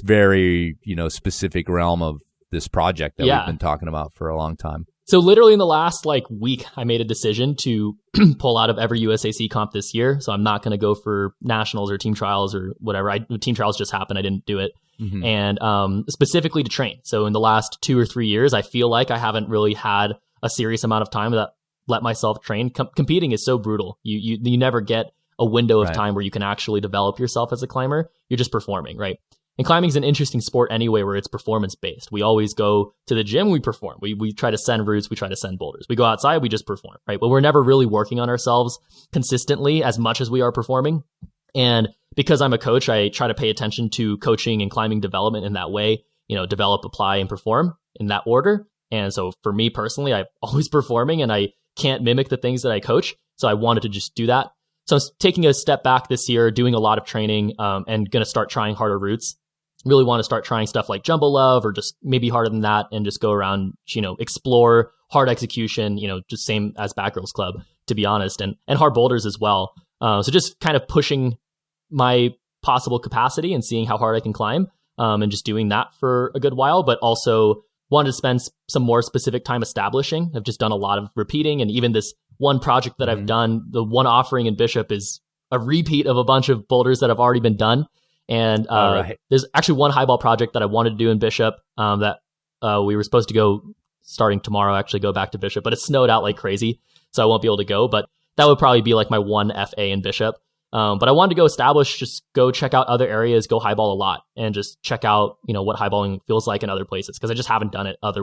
very, specific realm of this project that we've been talking about for a long time? So literally in the last week, I made a decision to pull out of every USAC comp this year. So I'm not going to go for nationals or team trials or whatever. Team trials just happened. I didn't do it. Mm-hmm. And specifically to train. So in the last 2 or 3 years, I feel like I haven't really had a serious amount of time that let myself train. Competing is so brutal. You never get a window of time where you can actually develop yourself as a climber. You're just performing, right? And climbing is an interesting sport anyway, where it's performance based. We always go to the gym, we perform. We try to send routes, we try to send boulders. We go outside, we just perform, right? But we're never really working on ourselves consistently as much as we are performing. And because I'm a coach, I try to pay attention to coaching and climbing development in that way, develop, apply, and perform in that order. And so for me personally, I'm always performing and I can't mimic the things that I coach. So I wanted to just do that. So I'm taking a step back this year, doing a lot of training, and going to start trying harder routes. Really want to start trying stuff like Jumbo Love or just maybe harder than that and just go around, explore hard execution, just same as Bad Girls Club, to be honest, and hard boulders as well. So just kind of pushing my possible capacity and seeing how hard I can climb, and just doing that for a good while, but also wanted to spend some more specific time establishing. I've just done a lot of repeating, and even this one project that I've done, the one offering in Bishop, is a repeat of a bunch of boulders that have already been done. And there's actually one highball project that I wanted to do in Bishop that we were supposed to go starting tomorrow, actually go back to Bishop, but it snowed out like crazy, so I won't be able to go. But that would probably be like my one FA in Bishop. But I wanted to go establish, just go check out other areas, go highball a lot, and just check out, what highballing feels like in other places, because I just haven't done it other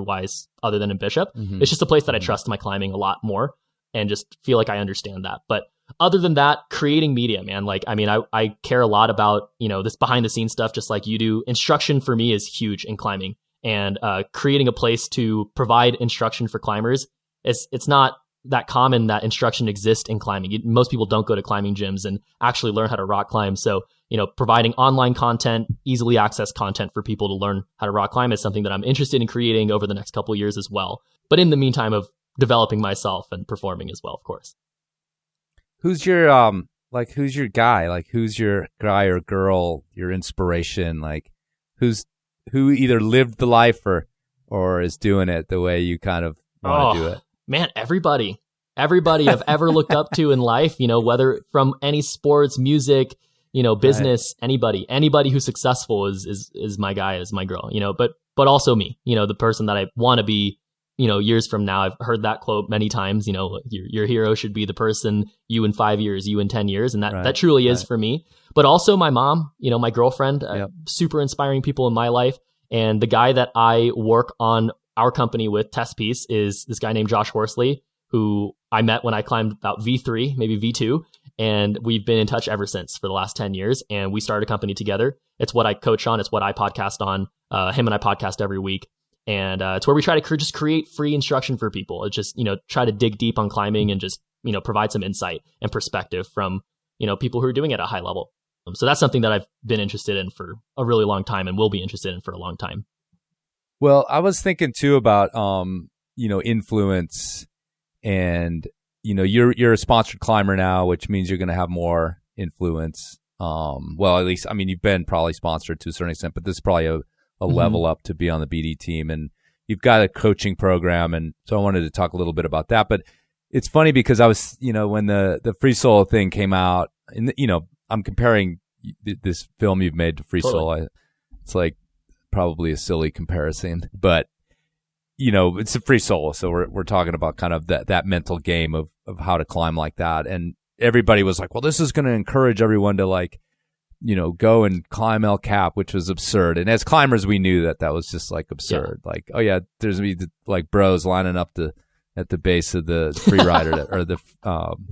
than in Bishop. Mm-hmm. It's just a place that I trust my climbing a lot more and just feel like I understand that. But other than that, creating media, man, I care a lot about, this behind the scenes stuff, just like you do. Instruction for me is huge in climbing, and creating a place to provide instruction for climbers. It's not that common that instruction exists in climbing. Most people don't go to climbing gyms and actually learn how to rock climb. So, providing online content, easily accessed content for people to learn how to rock climb is something that I'm interested in creating over the next couple of years as well. But in the meantime of developing myself and performing as well, of course. Who's your who's your guy? Like, who's your guy or girl, your inspiration? Like, who either lived the life or or is doing it the way you kind of want to do it? Man, everybody I've ever looked up to in life, whether from any sports, music, business, right. anybody who's successful is my guy, is my girl, but also me, the person that I want to be, years from now. I've heard that quote many times, your hero should be the person you in 5 years, you in 10 years. And that truly is for me, but also my mom, my girlfriend, super inspiring people in my life. And the guy that I work on our company with, Test Piece, is this guy named Josh Horsley, who I met when I climbed about V3, maybe V2. And we've been in touch ever since for the last 10 years. And we started a company together. It's what I coach on. It's what I podcast on. Him and I podcast every week. And it's where we try to just create free instruction for people. It's just, try to dig deep on climbing and just, provide some insight and perspective from, people who are doing it at a high level. So that's something that I've been interested in for a really long time and will be interested in for a long time. Well, I was thinking too about, influence, and, you're a sponsored climber now, which means you're going to have more influence. Well, at least, you've been probably sponsored to a certain extent, but this is probably a level up to be on the BD team, and you've got a coaching program. And so I wanted to talk a little bit about that, but it's funny because I was, when the free solo thing came out, and, I'm comparing this film you've made to free solo. It's like probably a silly comparison, but it's a free solo. So we're talking about kind of that mental game of how to climb like that. And everybody was like, well, this is going to encourage everyone to go and climb El Cap, which was absurd. And as climbers, we knew that was just like absurd. Yeah. Like, oh yeah, there's going to be like bros lining up at the base of the free rider or the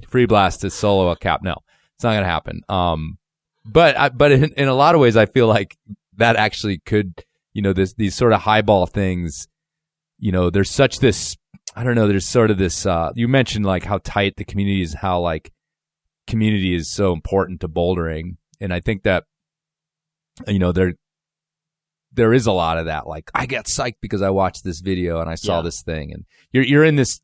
free blast to solo El Cap. No, it's not going to happen. But in a lot of ways, I feel like that actually could, these sort of highball things, there's such this, I don't know, there's sort of this, you mentioned like how tight the community is, how like community is so important to bouldering. And I think that, there is a lot of that. Like, I got psyched because I watched this video and I saw this thing. And you're in this,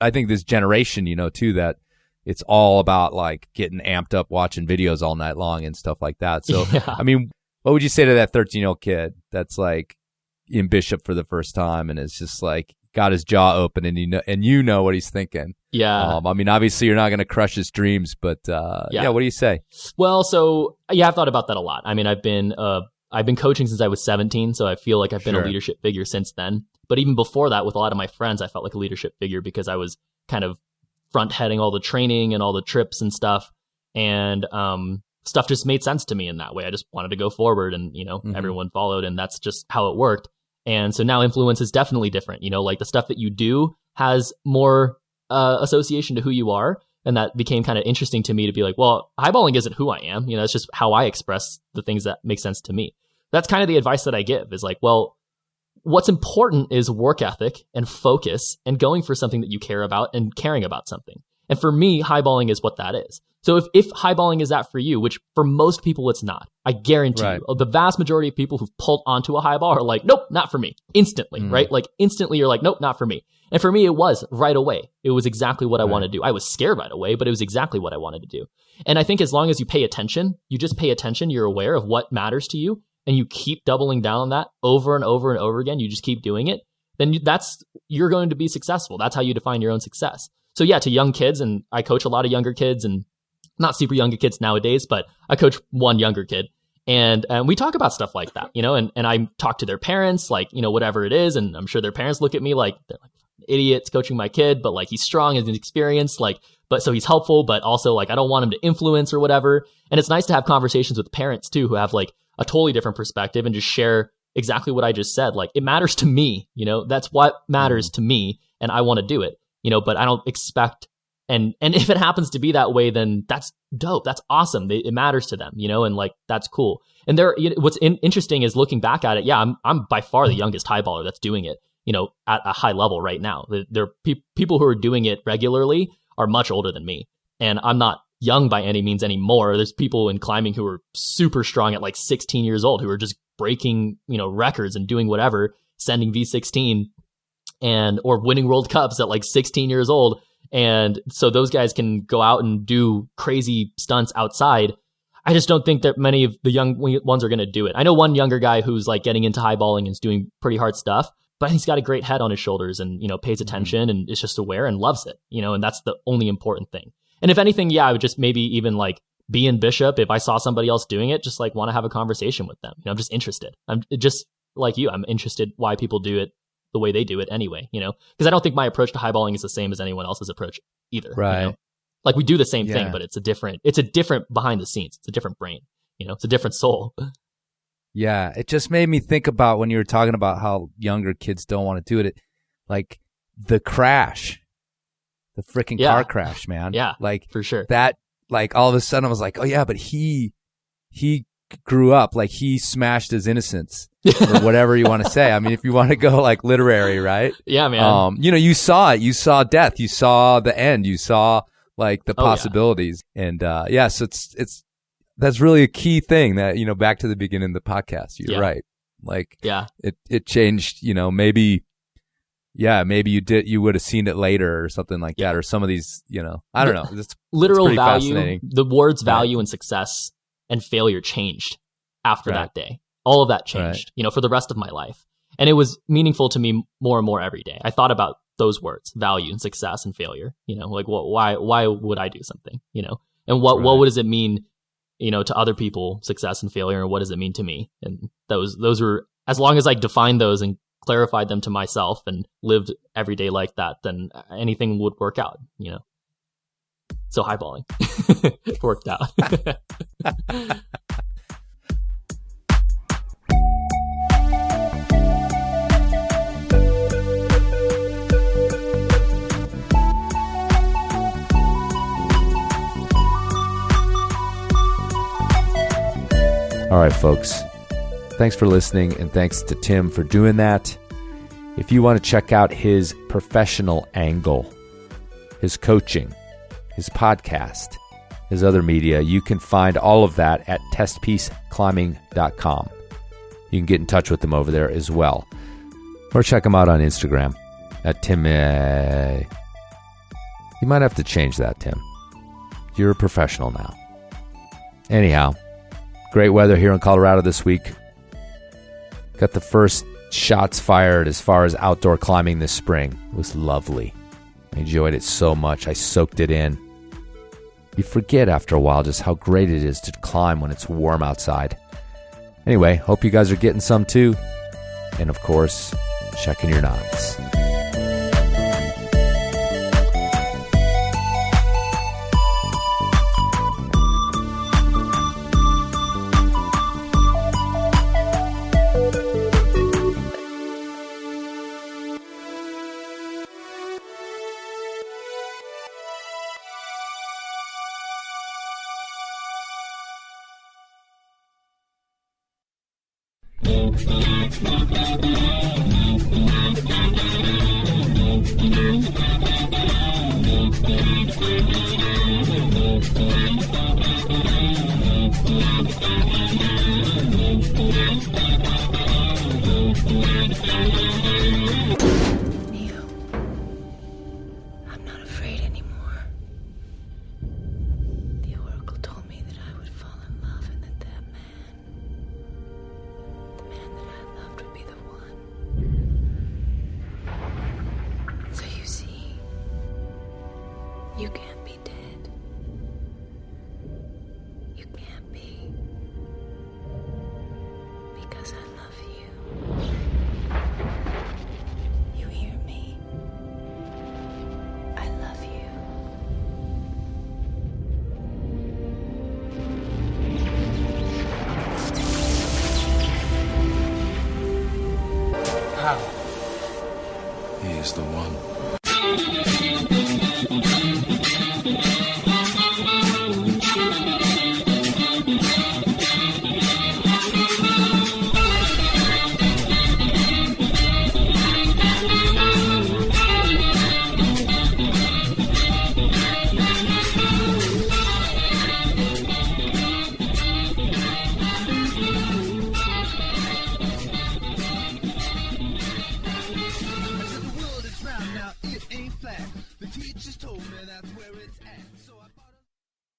I think this generation, too, that it's all about like getting amped up, watching videos all night long and stuff like that. So, what would you say to that 13-year-old kid that's like in Bishop for the first time and is just like got his jaw open and you know what he's thinking? Yeah. Obviously you're not going to crush his dreams, but what do you say? Well, so I've thought about that a lot. I've been coaching since I was 17, so I feel like I've been a leadership figure since then. But even before that, with a lot of my friends, I felt like a leadership figure because I was kind of front heading all the training and all the trips and stuff. And stuff just made sense to me in that way. I just wanted to go forward and, everyone followed, and that's just how it worked. And so now influence is definitely different. Like the stuff that you do has more association to who you are. And that became kind of interesting to me to be like, well, highballing isn't who I am. It's just how I express the things that make sense to me. That's kind of the advice that I give is like, well, what's important is work ethic and focus and going for something that you care about and caring about something. And for me, highballing is what that is. So if highballing is that for you, which for most people it's not, I guarantee you, the vast majority of people who've pulled onto a highball are like, nope, not for me. Instantly, right? Like instantly you're like, nope, not for me. And for me, it was right away. It was exactly what I wanted to do. I was scared right away, but it was exactly what I wanted to do. And I think as long as you pay attention, you're aware of what matters to you, and you keep doubling down on that over and over and over again, you just keep doing it, then you're going to be successful. That's how you define your own success. So yeah, to young kids, and I coach a lot of younger kids, and not super younger kids nowadays, but I coach one younger kid. And we talk about stuff like that, and I talk to their parents, like, whatever it is. And I'm sure their parents look at me like, they're like, idiots coaching my kid, but like, he's strong and experienced, like, but so he's helpful, but also like, I don't want him to influence or whatever. And it's nice to have conversations with parents too, who have like a totally different perspective and just share exactly what I just said. Like, it matters to me, that's what matters to me. And I want to do it, but I don't expect, and if it happens to be that way, then that's dope. That's awesome. It matters to them, and like, that's cool. And what's interesting is looking back at it. Yeah, I'm by far the youngest highballer that's doing it, at a high level right now. There are people who are doing it regularly are much older than me. And I'm not young by any means anymore. There's people in climbing who are super strong at like 16 years old who are just breaking, records and doing whatever, sending V16 or winning World Cups at like 16 years old. And so those guys can go out and do crazy stunts outside. I just don't think that many of the young ones are going to do it. I know one younger guy who's like getting into highballing and is doing pretty hard stuff, but he's got a great head on his shoulders and, pays attention and is just aware and loves it, and that's the only important thing. And if anything, I would just maybe even like be in Bishop. If I saw somebody else doing it, just like want to have a conversation with them. I'm just interested. I'm just like you. I'm interested why people do it the way they do it anyway, because I don't think my approach to highballing is the same as anyone else's approach either. Right. Like we do the same thing, but it's a different behind the scenes. It's a different brain, it's a different soul. Yeah. It just made me think about when you were talking about how younger kids don't want to do it. Like the crash, the freaking car crash, man. Yeah. Like for sure. That, like all of a sudden I was like, oh yeah, but he grew up, like he smashed his innocence or whatever you want to say. I mean, if you want to go like literary, right? Yeah, man. You saw it, you saw death, you saw the end, you saw like the possibilities. And so it's that's really a key thing that, back to the beginning of the podcast. You're right. Like it changed, maybe you would have seen it later or something like that, or some of these, I don't know. It's literal it's value, the words value and success and failure changed after that day. All of that changed, for the rest of my life. And it was meaningful to me more and more every day. I thought about those words, value and success and failure, like why would I do something, and what does it mean, to other people, success and failure, and what does it mean to me? And those were, as long as I defined those and clarified them to myself and lived every day like that, then anything would work out, So highballing worked out. All right, folks. Thanks for listening, and thanks to Tim for doing that. If you want to check out his professional angle, his coaching, his podcast, his other media, you can find all of that at testpiececlimbing.com. You can get in touch with him over there as well. Or check him out on Instagram at Tim. You might have to change that, Tim. You're a professional now. Anyhow, great weather here in Colorado this week. Got the first shots fired as far as outdoor climbing this spring. It was lovely. I enjoyed it so much. I soaked it in. You forget after a while just how great it is to climb when it's warm outside. Anyway, hope you guys are getting some too. And of course, checking your knots. I'm not afraid anymore. The Oracle told me that I would fall in love and that the man that I loved would be the one. So you see, you can't be dead. You can't be. Because I love you. You hear me? I love you. How? He is the one. The teachers told me that